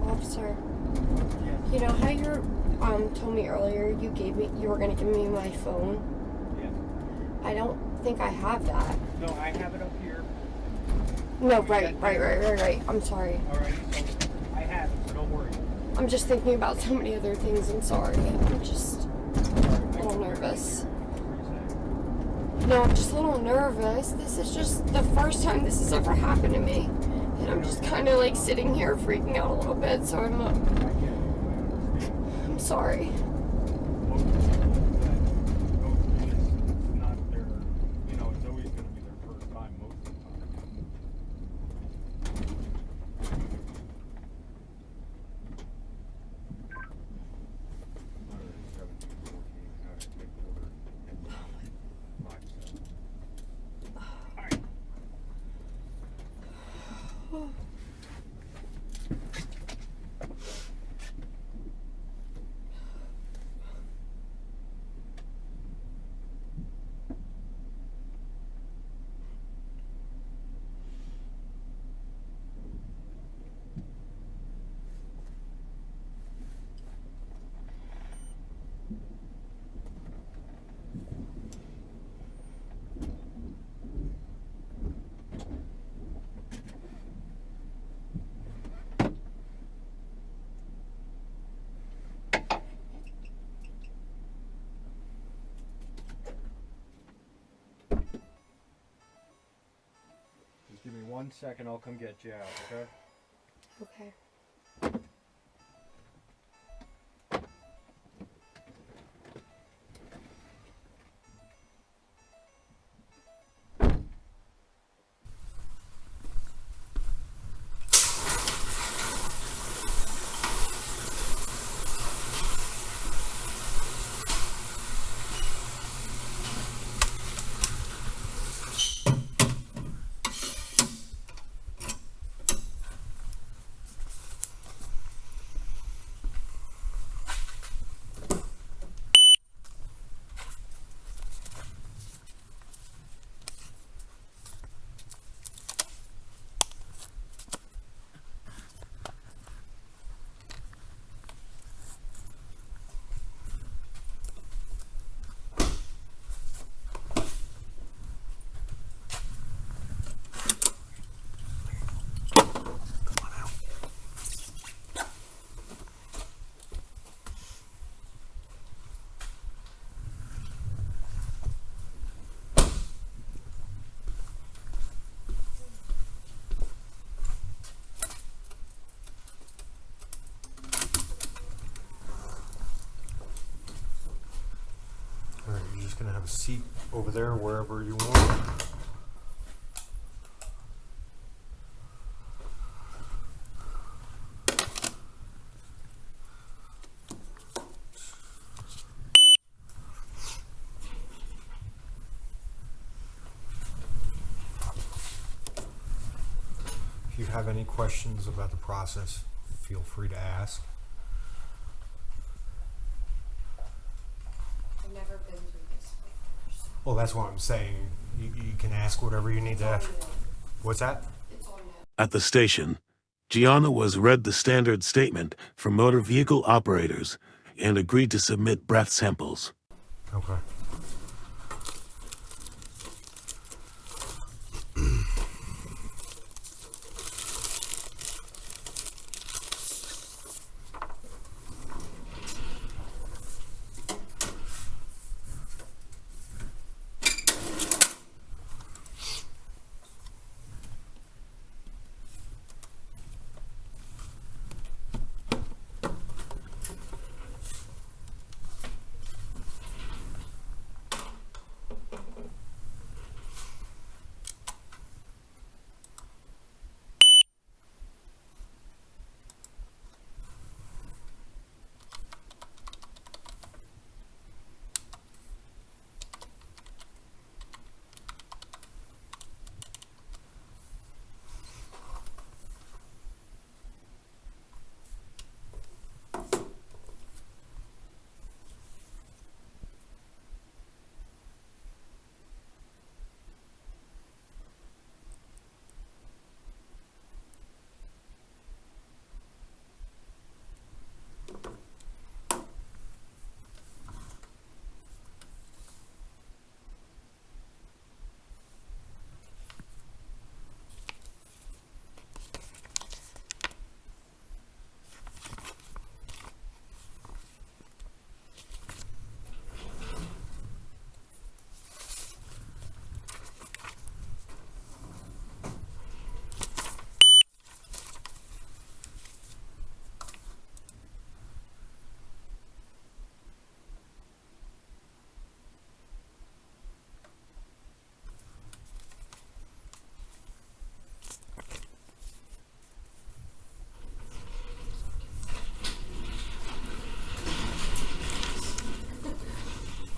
C: Officer, you know how you told me earlier you were gonna give me my phone?
E: Yeah.
C: I don't think I have that.
E: No, I have it up here.
C: No, right. I'm sorry.
E: Alrighty, so I have it, so don't worry.
C: I'm just thinking about so many other things. I'm sorry. I'm just a little nervous. No, I'm just a little nervous. This is just the first time this has ever happened to me. And I'm just kind of like sitting here freaking out a little bit, so I'm sorry.
E: Not their, you know, it's always going to be their first time most of the time. Give me 1 second, I'll come get you out, okay?
C: Okay.
E: just gonna have a seat over there wherever you want. If you have any questions about the process, feel free to ask.
C: I've never been through this before, so
E: Well, that's what I'm saying. You can ask whatever you need to ask. What's that?
C: it's all new.
A: At the station, Gianna was read the standard statement for motor vehicle operators and agreed to submit breath samples.
E: Okay.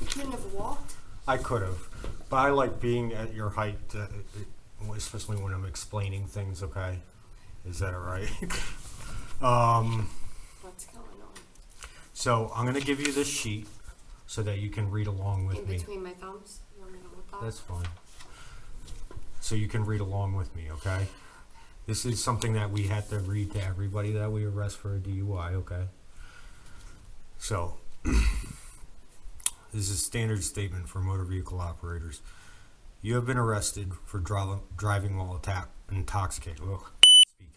C: Couldn't have walked.
E: I could have, but I like being at your height, especially when I'm explaining things. Okay, is that all right?
C: What's going on?
E: So I'm gonna give you this sheet so that you can read along with
C: In
E: me.
C: between my thumbs? You want me to hold that?
E: That's fine. So you can read along with me, okay? This is something that we had to read to everybody that we arrest for a DUI, okay? So, this is a standard statement for motor vehicle operators. You have been arrested for driving while intoxicated. Ugh, can't speak.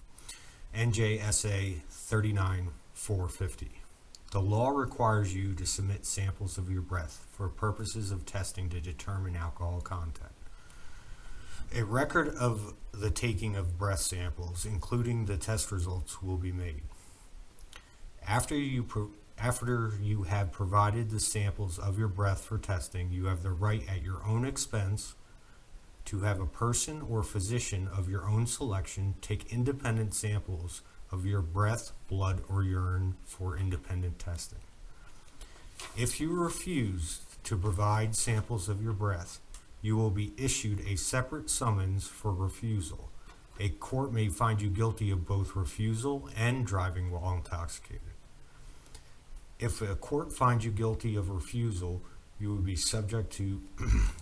E: NJSA 39450. The law requires you to submit samples of your breath for purposes of testing to determine alcohol content. A record of the taking of breath samples, including the test results, will be made. After you have provided the samples of your breath for testing, you have the right at your own expense to have a person or physician of your own selection take independent samples of your breath, blood, or urine for independent testing. If you refuse to provide samples of your breath, you will be issued a separate summons for refusal. A court may find you guilty of both refusal and driving while intoxicated. If a court finds you guilty of refusal, you will be subject to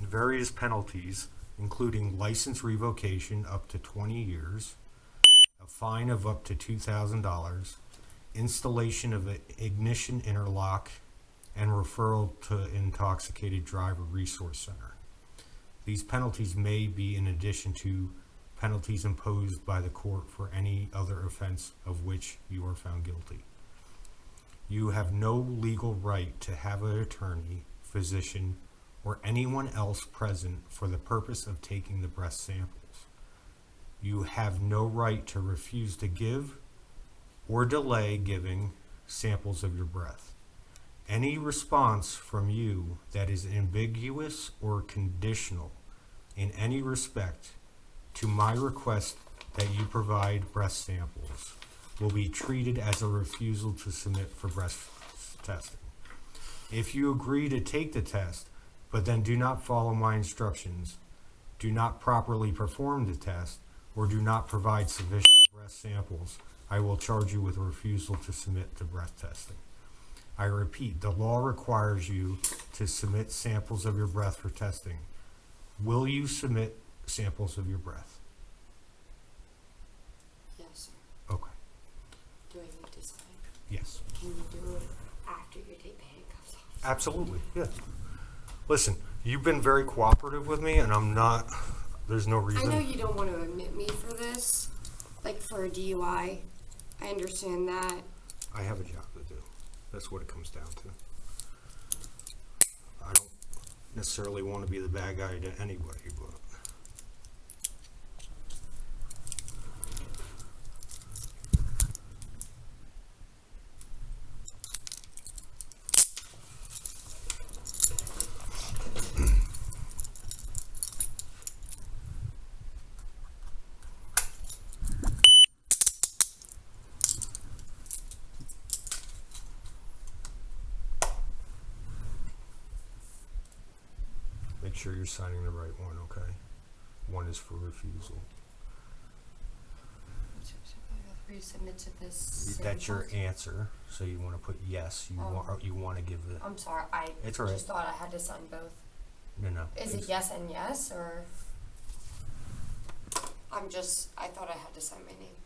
E: various penalties, including license revocation up to 20 years, a fine of up to $2,000, installation of an ignition interlock, and referral to Intoxicated Driver Resource Center. These penalties may be in addition to penalties imposed by the court for any other offense of which you are found guilty. You have no legal right to have an attorney, physician, or anyone else present for the purpose of taking the breath samples. You have no right to refuse to give or delay giving samples of your breath. Any response from you that is ambiguous or conditional in any respect to my request that you provide breast samples will be treated as a refusal to submit for breast testing. If you agree to take the test, but then do not follow my instructions, do not properly perform the test, or do not provide sufficient breast samples, I will charge you with a refusal to submit to breath testing. I repeat, the law requires you to submit samples of your breath for testing. Will you submit samples of your breath?
C: Yes, sir.
E: Okay.
C: Do I need to sign?
E: Yes.
C: Can you do it after you take the handcuffs off?
E: Absolutely. Yeah. Listen, you've been very cooperative with me, and I'm not. There's no reason.
C: I know you don't want to admit me for this, like for a DUI. I understand that.
E: I have a job to do. That's what it comes down to. I don't necessarily want to be the bad guy to anybody, but. Make sure you're signing the right one, okay? One is for refusal.
C: Resubmit to this.
E: That's your
C: samples?
E: answer. So you want to put yes. You want to give the.
C: I'm sorry. I
E: It's all right.
C: just thought I had to sign both.
E: No.
C: Is it yes and yes, or? I thought I had to sign my name.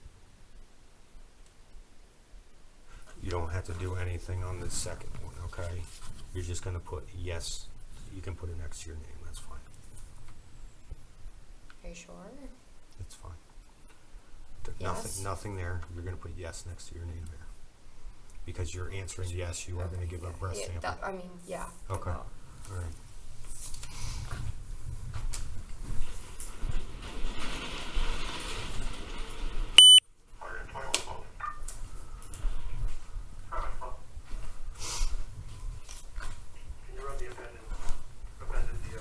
E: You don't have to do anything on the second one, okay? You're just gonna put yes. You can put it next to your name. That's fine.
C: Are you sure?
E: It's fine.
C: Yes.
E: Nothing there. You're gonna put yes next to your name there, because you're answering yes. You are gonna give a breast
C: Yeah,
E: sample.
C: yeah.
E: Okay.
C: Well,
E: All right.
H: Can you run the abandoned deal?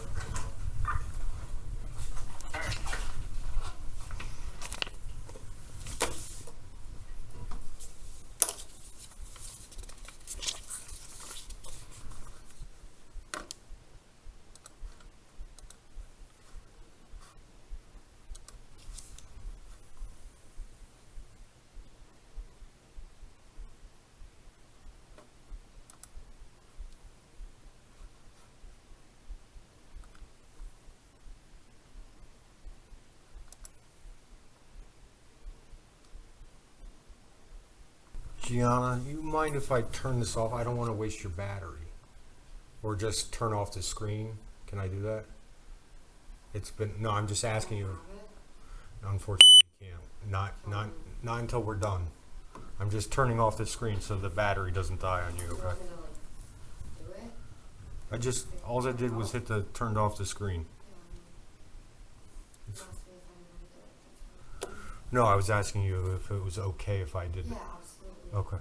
E: Gianna, you mind if I turn this off? I don't want to waste your battery. Or just turn off the screen. Can I do that? No, I'm just asking you. Unfortunately, you can't. Not until we're done. I'm just turning off the screen so the battery doesn't die on you,
C: you're
E: okay?
C: not gonna, do it?
E: All I did was turned off the screen.
C: Ask me if I'm gonna do it.
E: No, I was asking you if it was okay if I did
C: Yeah,
E: that.
C: absolutely.
E: Okay.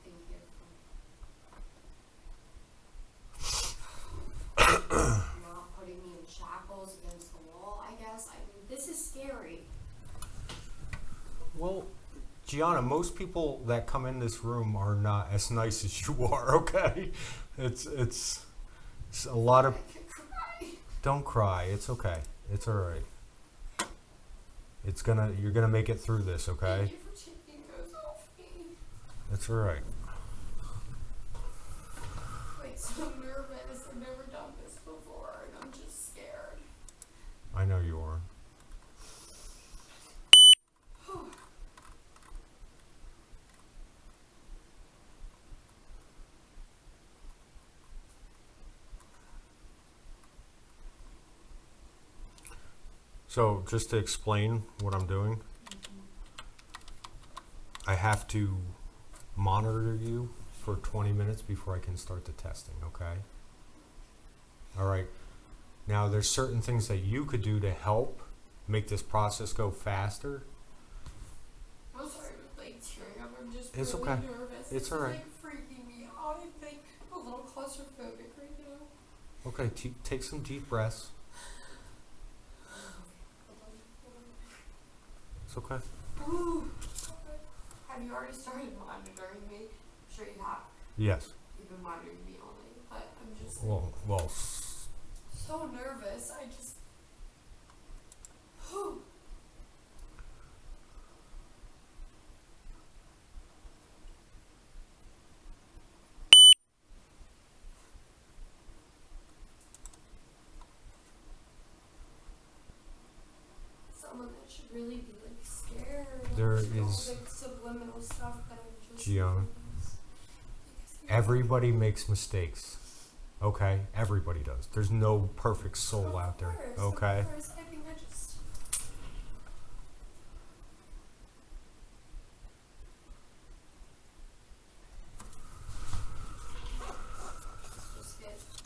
C: Thank you. Not putting me in shackles against the wall, I guess. I mean, this is scary.
E: Well, Gianna, most people that come in this room are not as nice as you are, okay? It's a lot of.
C: I could cry.
E: Don't cry. It's okay. It's all right. You're gonna make it through this, okay?
C: Thank you for taking those off me.
E: It's all right.
C: Like, so nervous. I've never done this before, and I'm just scared.
E: I know you are. So, just to explain what I'm doing, I have to monitor you for 20 minutes before I can start the testing, okay? All right. Now, there's certain things that you could do to help make this process go faster.
C: I'm sorry, but like tearing up. I'm just
E: It's
C: really
E: okay.
C: nervous.
E: It's
C: This
E: all
C: is,
E: right.
C: like freaking me out. I think a little claustrophobic right now.
B: Okay, take some deep breaths. It's okay.
C: Ooh. Have you already started monitoring me? I'm sure you have.
B: Yes.
C: You've been monitoring me all night, but I'm just
B: Well.
C: so nervous. I just. Someone that should really be like scared.
B: There
C: you know,
B: is-
C: like subliminal stuff that I'm just.
B: Gianna. Everybody makes mistakes. Okay? Everybody does. There's no perfect soul out there. Okay?
C: Of course, I think I just.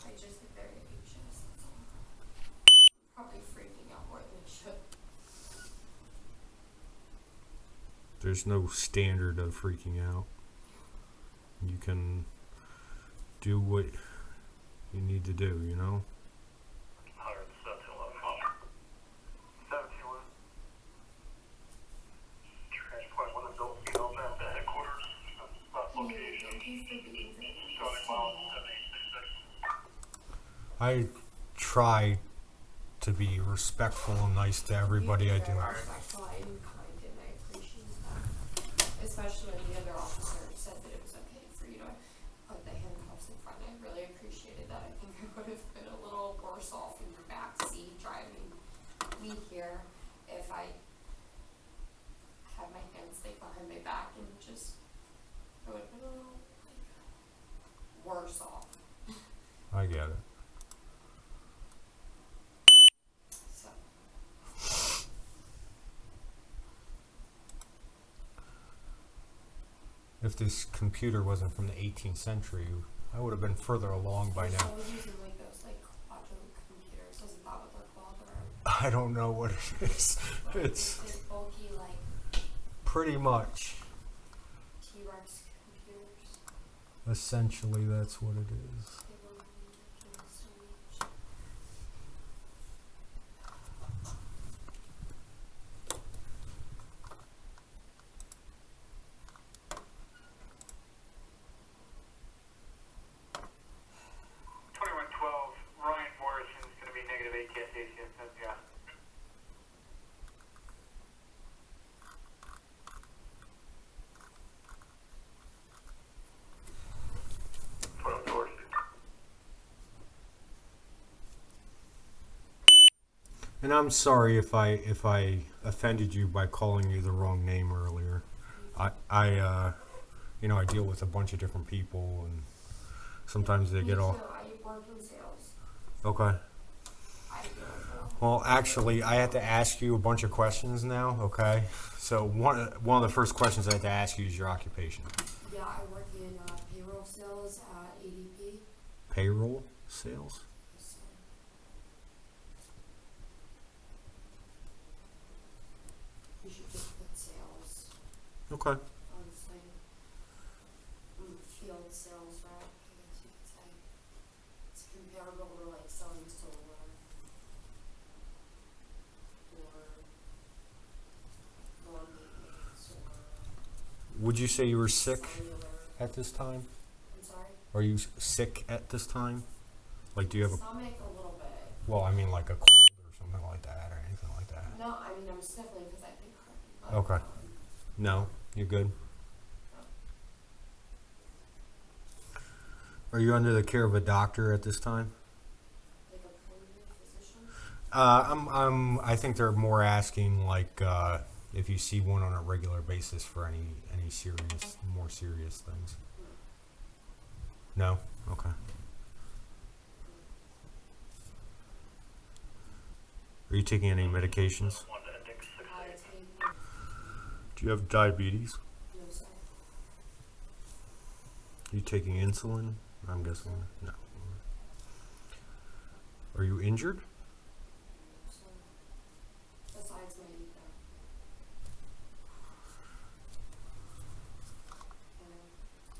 C: I just get very anxious. That's all. Probably freaking out more than I should.
B: There's no standard of freaking out. You can do what you need to do, you know?
H: 71. Transport one adult female back to headquarters. Last location.
C: Thank you for being very
H: Starting mile 786.
B: I try to be respectful and nice to everybody I do.
C: Respectful and kind, and I appreciate that. Especially when the other officer said that it was okay for you to put the handcuffs in front. I really appreciated that. I think I would have been a little worse off in your back seat driving me here if I had my hands like behind my back and just I would have been a little like worse off.
B: I get it.
C: So
B: If this computer wasn't from the 18th century, I would have been further along by now.
C: I was using like those like quadro computers. Isn't that what they're called? Or
B: I don't know what it is. It's
C: big, bulky like
B: pretty much,
C: T-Rex computers.
B: essentially, that's what it is.
C: They were making so much.
H: Ryan Morrison's going to be negative ATS ACS. Yeah.
B: And I'm sorry if I offended you by calling you the wrong name earlier. I deal with a bunch of different people, and sometimes they
C: Me
B: get
C: too.
B: all
C: I work in sales.
B: okay.
C: I deal with it.
B: Well, actually, I have to ask you a bunch of questions now. Okay, so one of the first questions I have to ask you is your occupation.
C: Yeah, I work in payroll sales at ADP.
B: Payroll sales.
C: Yes, sir. You should just put sales,
B: Okay.
C: honestly. Field sales rep, I guess you could say. It's comparable to like selling solar or lawn maintenance or
B: Would you say you were sick
C: cellular.
B: at this time?
C: I'm sorry?
B: Are you sick at this time? Like, do you have a
C: Stomach a little bit.
B: well? I mean, like a cold or something like that, or anything like that.
C: No, I mean, I'm sniffling because I think but,
B: Okay. No, you're good. Are you under the care of a doctor at this time?
C: like a primary physician.
B: I think they're more asking like if you see one on a regular basis for any more serious things. No. Okay. Are you taking any medications?
C: I take
B: Do you have diabetes?
C: no, sir.
B: Are you taking insulin? I'm guessing no. Are you injured?
C: So, besides my ego.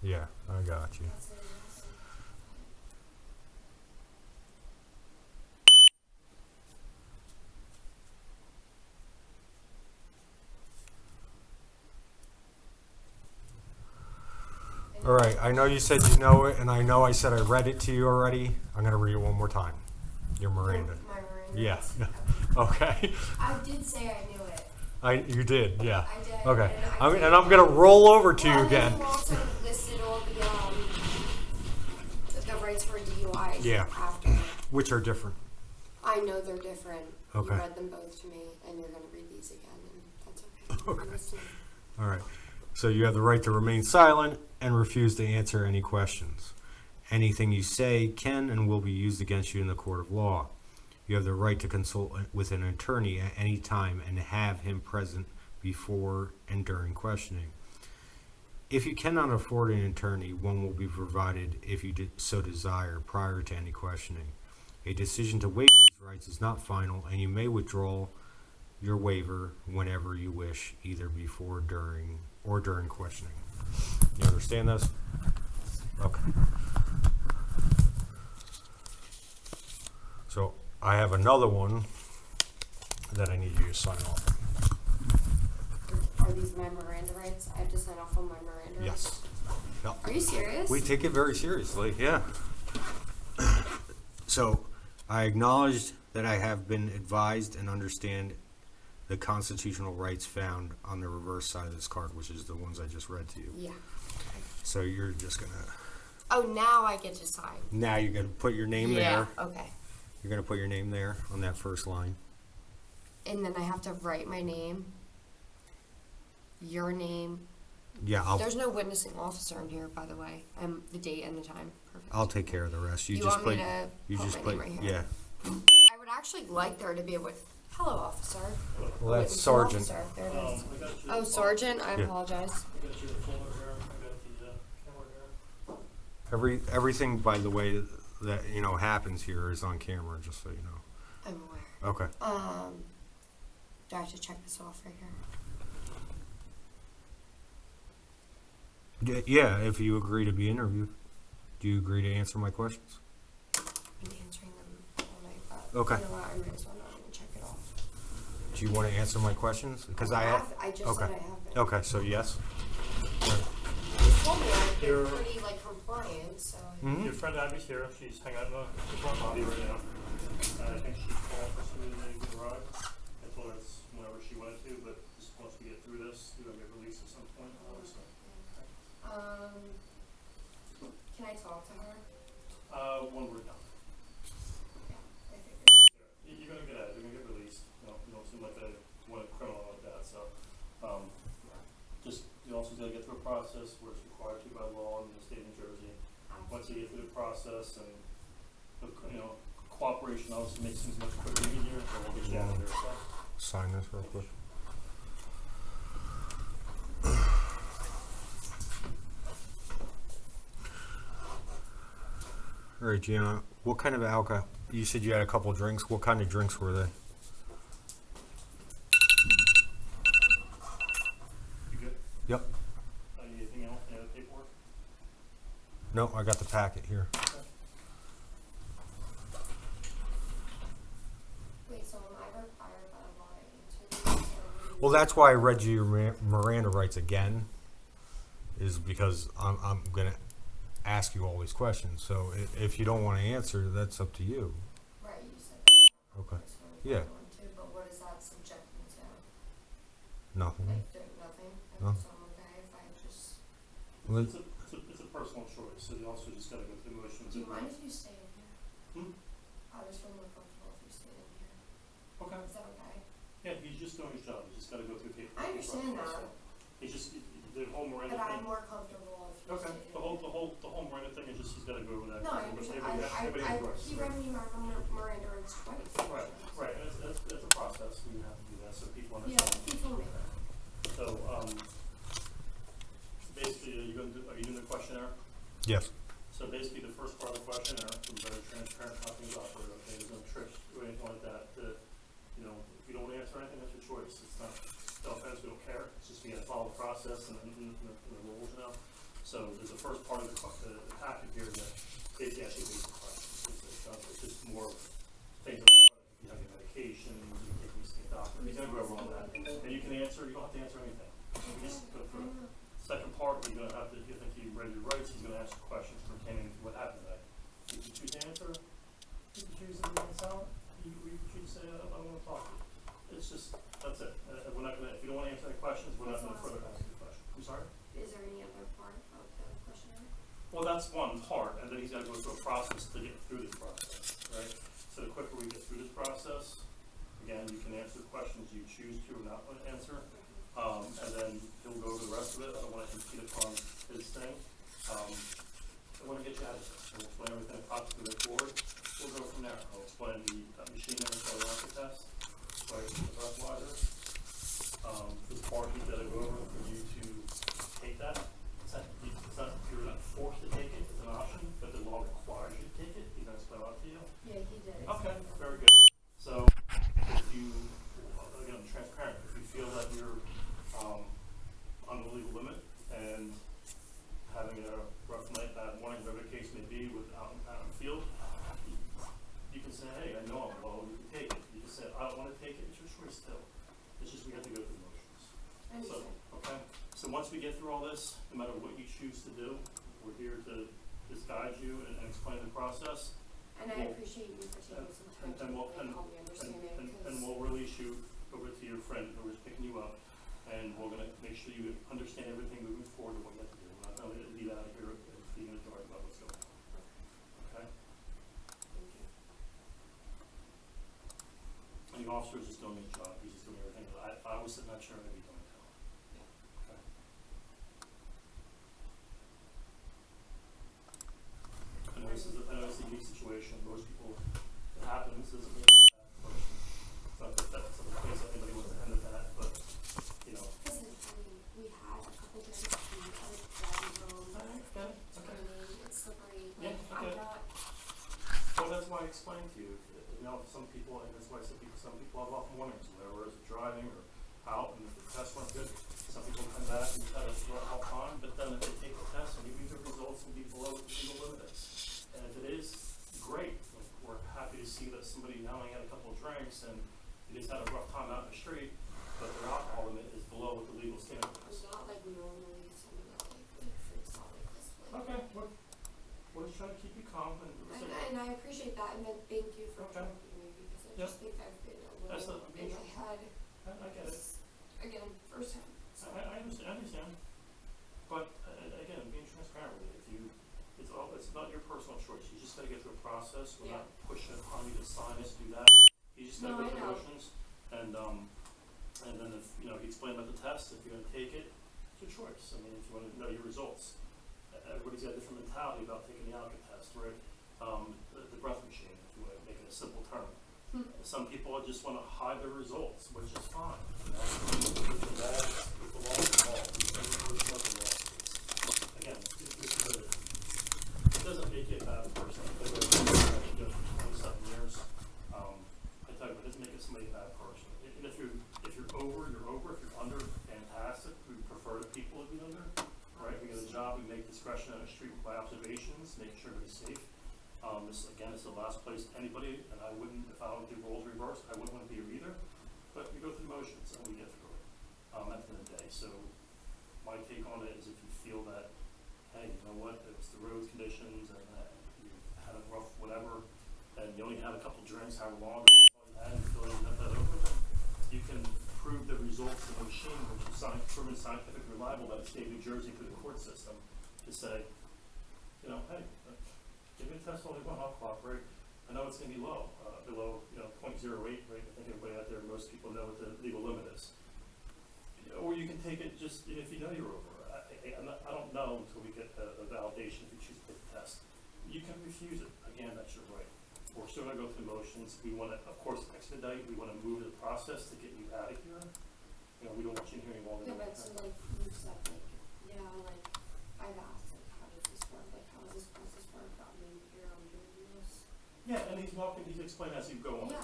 B: Yeah, I got you.
C: That's it.
B: All right, I know you said you know it, and I know I said I read it to you already. I'm going to read it one more time. Your Miranda.
C: My Miranda.
B: Yeah. Okay.
C: I did say I knew it.
B: You did, yeah.
C: I did.
B: Okay.
C: And
B: I'm going to roll over to
C: well,
B: you again.
C: You also listed all the rights for DUI
B: Yeah.
C: after.
B: Which are different.
C: I know they're different.
B: Okay.
C: You read them both to me, and you're going to read these again, and that's okay.
B: Okay.
C: I'm listening.
B: All right. So you have the right to remain silent and refuse to answer any questions. Anything you say can and will be used against you in the court of law. You have the right to consult with an attorney at any time and have him present before and during questioning. If you cannot afford an attorney, one will be provided if you so desire prior to any questioning. A decision to waive these rights is not final, and you may withdraw your waiver whenever you wish, either before, during, or during questioning. You understand this? Okay. So I have another one that I need you to sign off on.
C: Are these my Miranda rights? I have to sign off on my Miranda rights?
B: Yes. Yep.
C: Are you serious?
B: We take it very seriously, yeah. So, I acknowledge that I have been advised and understand the constitutional rights found on the reverse side of this card, which is the ones I just read to you.
C: Yeah.
B: So you're just gonna,
C: Oh, now I get to sign.
B: now you're gonna put your name
C: Yeah.
B: there.
C: Okay.
B: You're gonna put your name there on that first line.
C: And then I have to write my name, your name.
B: Yeah,
C: There's no witnessing officer in here, by the way. The date and the time. Perfect.
B: I'll take care of the rest. You
C: You
B: just
C: want me
B: put,
C: to
B: you
C: put
B: just
C: my
B: put,
C: name right here?
B: yeah.
C: I would actually like there to be a hello, officer.
B: Well, that's
C: Witnessing
B: sergeant.
C: officer. There it is.
D: I got you.
C: Oh, sergeant. I
B: Yeah.
C: apologize.
D: I got your folder here. I got the camera here.
B: Everything, by the way, that happens here is on camera, just so you know.
C: I'm aware.
B: Okay.
C: Do I have to check this off right here?
B: Yeah, if you agree to be interviewed. Do you agree to answer my questions?
C: I've been answering them all night, but
B: Okay.
C: you know what? I might as well not even check it off.
B: Do you want to answer my questions? Because I have.
C: I just
B: Okay.
C: said I have been.
B: Okay, so yes.
C: You told me I've been
D: You're-
C: pretty compliant, so.
B: Mhm.
D: Your friend Abby's here. She's hanging out in the front lobby right now. I think she called for some reason to arrive. I told her it's whenever she wanted to, but just once we get through this, you're gonna get released at some point. Obviously.
C: Can I talk to her?
D: When we're done.
C: Yeah, I figured.
D: You're gonna get out. You're gonna get released. You don't seem like a criminal like that. So, just you also gotta get through a process where it's required to by law in the state of New Jersey. Once you get through the process and cooperation obviously makes things much quicker and easier, so we'll get you out of there. So.
B: Sign this real quick. All right, Gianna, what kind of alcohol? You said you had a couple drinks. What kind of drinks were they?
D: You good?
B: Yep.
D: Anything else? Any other paperwork?
B: No, I got the packet here.
C: Wait, so am I required by law to answer these?
B: Well, that's why I read you your Miranda rights again, is because I'm going to ask you all these questions. So if you don't want to answer, that's up to you.
C: Right, you said
B: Okay.
C: this one.
B: Yeah.
C: But what is that subject me to?
B: Nothing.
C: Like, nothing?
B: No.
C: So I'm okay if I just.
B: Well,
D: It's a personal choice, so you also just gotta go through the motions.
C: Do you mind if you stay in here?
D: Hmm?
C: I just feel more comfortable if you stay in here.
D: Okay.
C: Is that okay?
D: Yeah, he's just doing his job. He's just gotta go through paperwork.
C: I understand that.
D: So he's just the whole Miranda
C: But I'm
D: thing.
C: more comfortable if you
D: Okay.
C: stay in
D: The whole Miranda thing is just he's gotta go over that.
C: No, I understand.
D: Everybody has rights.
C: He read me my Miranda rights twice.
D: Right, right, and that's a process. We have to do that so people
C: Yeah,
D: understand.
C: he told me that.
D: So, basically, are you doing the questionnaire?
B: yes.
D: So basically, the first part of the questionnaire is very transparent how things operate. Okay, there's no tricks or anything like that. If you don't want to answer anything, that's your choice. It's not, no offense, we don't care. It's just you got to follow the process and the rules, So there's the first part of the packet here that basically asks you basic questions. It's just more things like if you have any medication, you take these to the doctor. He's going to go over all that. And you can answer, you don't have to answer anything. You just go through it. Second part, you're going to have to, you read your rights that's one part, and then he's got to go through a process to get through this process, right? So the quicker we get through this process, again, you can answer questions you choose to or not want to answer, and then he'll go over the rest of it. I don't want to impede upon his thing. I want to get you out of this. I'll explain everything possibly forward. We'll go from there. I'll explain the machine and rocket test, right, the breathalyzer. This part he's got to go over for you to take that. You're not forced to take it, it's an option, but the law requires you to take it. He's going to explain that to you.
C: Yeah, he did.
D: Okay, very good. So, if you, again, I'm transparent, if you feel that you're on the legal limit and having a rough night, bad morning, whatever the case may be, out in the field, you can say, hey, I know I'm low, you can take it. You can say, I don't want to take it, it's your choice still. It's just we have to go through the motions. So, okay. So once we get through all this, no matter what you choose to do, we're here to just guide you and explain the process.
C: And I appreciate you for taking some time to help me understand it.
D: And we'll release you over to your friend who is picking you up, and we're going to make sure you understand everything moving forward and what you have to do. We're not going to leave out of here and feeling in the dark about what's going on. Okay?
C: Thank you.
D: And the officer is just doing his job. He's just doing everything. I was sitting not sure I'd be doing it. Okay. I know this is a unique situation. Most people, it happens. Doesn't mean it's not that that's the place that anybody wants to end at that, but you know.
C: We had a couple days of driving home.
D: Okay.
C: It's slippery.
D: Yeah,
C: I'm
D: okay.
C: not.
D: Well, that's why I explained to you. You know, some people, and that's why I said some people have off mornings, whether it's driving or out, and if the test went good, some people come back and try to throw out fine, but then if they take the test and maybe the results will be below what the legal limit is. And if it is, great. We're happy to see that somebody not only had a couple of drinks and they just had a rough time out in the street, but their alcohol limit is below what the legal standard is.
C: It's not like normally someone that like freaks out like this.
D: Okay, we're just trying to keep you calm and
C: I appreciate that, and then thank you for
D: Okay.
C: talking to me, because I just think I've been a little in my head.
D: I get it.
C: Again, first time. So.
D: I understand. But again, being transparent with you, it's about your personal choice. You just got to get through a process. We're not pushing upon you to sign this, do that. You just got to go through the motions, and then if you explain about the test. If you're going to take it, it's your choice. I mean, if you want to know your results, everybody's got a different mentality about taking the alcohol test, right? The breath machine, if you want to make it a simple term. Some people just want to hide their results, which is fine. With the law, with the law, again, it doesn't make you a bad person. I've been doing it for 27 years. I tell you, it doesn't make it somebody a bad person. And if you're over, you're over. If you're under, fantastic. We prefer the people to be under. Right? We get a job. We make discretion on the street by observations, making sure everybody's safe. This again is the last place anybody, and I wouldn't, if I don't do roles reversed, I wouldn't want to be here either. But we go through the motions and we get through it at the end of the day. So my take on it is, if you feel that, hey, you know what, it's the road conditions and you had a rough whatever, and you only had a couple drinks, however long, that's all you had, and you feel like you have that over, you can prove the results of the machine, which is proven scientifically reliable by the state of New Jersey through the court system, to say, hey, give me a test only one, I'll cooperate. I know it's going to be low, below 0.08, right? I think everybody out there, most people know what the legal limit is. Or you can take it just if you know you're over. I don't know until we get a validation if you choose to take the test. You can refuse it. Again, that's your right. We're still going to go through motions. We want to, of course, expedite. We want to move the process to get you out of here. We don't want you here any longer.
C: Yeah, but so you said I've asked how does this work? How does this process work? I'm here, I'm doing this.
D: Yeah, and he's explaining as you go on.
C: Yeah,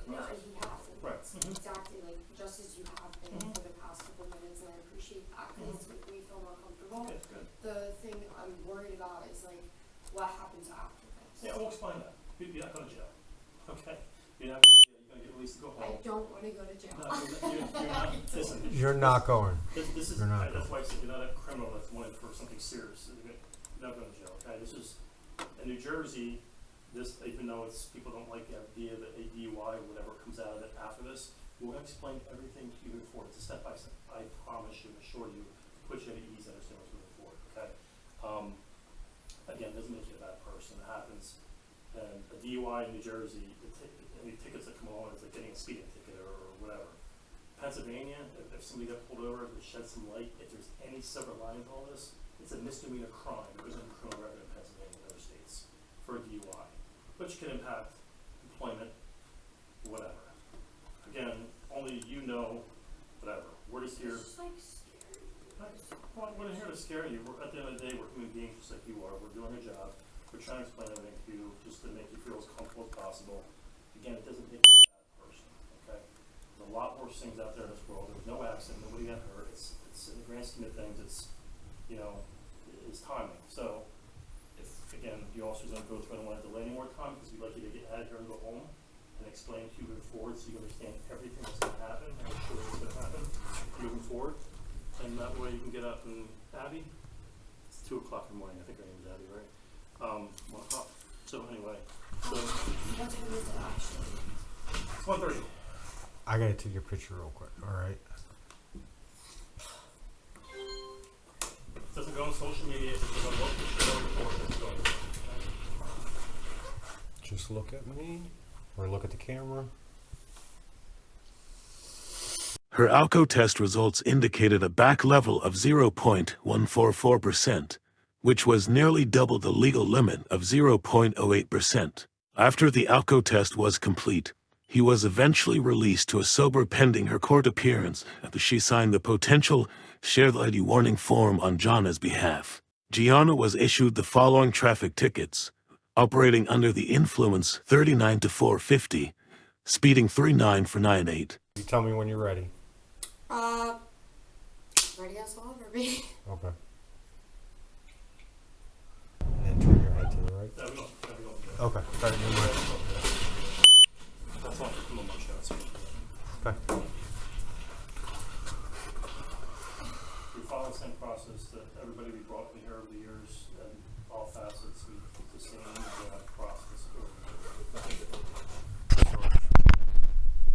C: no, and he has.
D: Right.
C: Exactly, just as you have been for the past couple minutes, and I appreciate that, because we feel more comfortable.
D: Good.
C: The thing I'm worried about is what happens after this.
D: Yeah, we'll explain that. You're not going to jail. Okay? You're not going to jail. You're going to get released to go home.
C: I don't want to go to jail.
D: No, you're not. Listen.
E: You're not going.
D: This is,
E: You're not
D: that's why I said you're not a criminal that's wanted for something serious. You're not going to jail. Okay? This is, in New Jersey, even though people don't like the idea that a DUI or whatever comes out of it after this, we'll explain everything to you before. It's a step by step. I promise you, assure you, put you at ease, understand what's moving forward. Okay. Again, DUI in New Jersey, any tickets that come along is like getting a speeding ticket or whatever. Pennsylvania, if somebody got pulled over, to shed some light, if there's any silver lining to all this, it's a misdemeanor crime. There isn't a criminal record in Pennsylvania and other states for a DUI, which can impact employment, whatever. Again, only you know, whatever. We're just here.
C: It's just like scary.
D: Well, we're not here to scare you. At the end of the day, we're human beings just like you are. We're doing our job. We're trying to explain everything to you just to make you feel as comfortable as possible. Again, it doesn't make you a bad person, okay? There's a lot worse things out there in this world. There was no accident. Nobody got hurt. It's in the grand scheme of things, it's, you know, it's timing. So, if, again, the officer's going to go through, I don't want to delay any more time because we'd like you to get out of here and go home and explain to you moving forward so you understand everything that's going to happen and what sure is going to happen moving forward. And that way you can get up and, Abby, it's 2 o'clock in the morning, I think her name is Abby, right? 1 o'clock. So anyway, so
C: What time is it actually?
D: it's 1:30.
B: I gotta take your picture real quick, alright?
D: It doesn't go on social media, it doesn't go on local report, it doesn't go on.
B: Just look at me, or look at the camera.
A: Her alco test results indicated a back level of 0.144%, which was nearly double the legal limit of 0.08%. After the alco test was complete, he was eventually released to a sober pending her court appearance after she signed the potential shared ID warning form on Gianna's behalf. Gianna was issued the following traffic tickets: operating under the influence 39 to 450, speeding 39 for 98.
B: You tell me when you're ready.
C: Ready as I'll ever be.
B: Okay. And then turn your head to the right.
D: There we go.
B: Okay, sorry, never mind.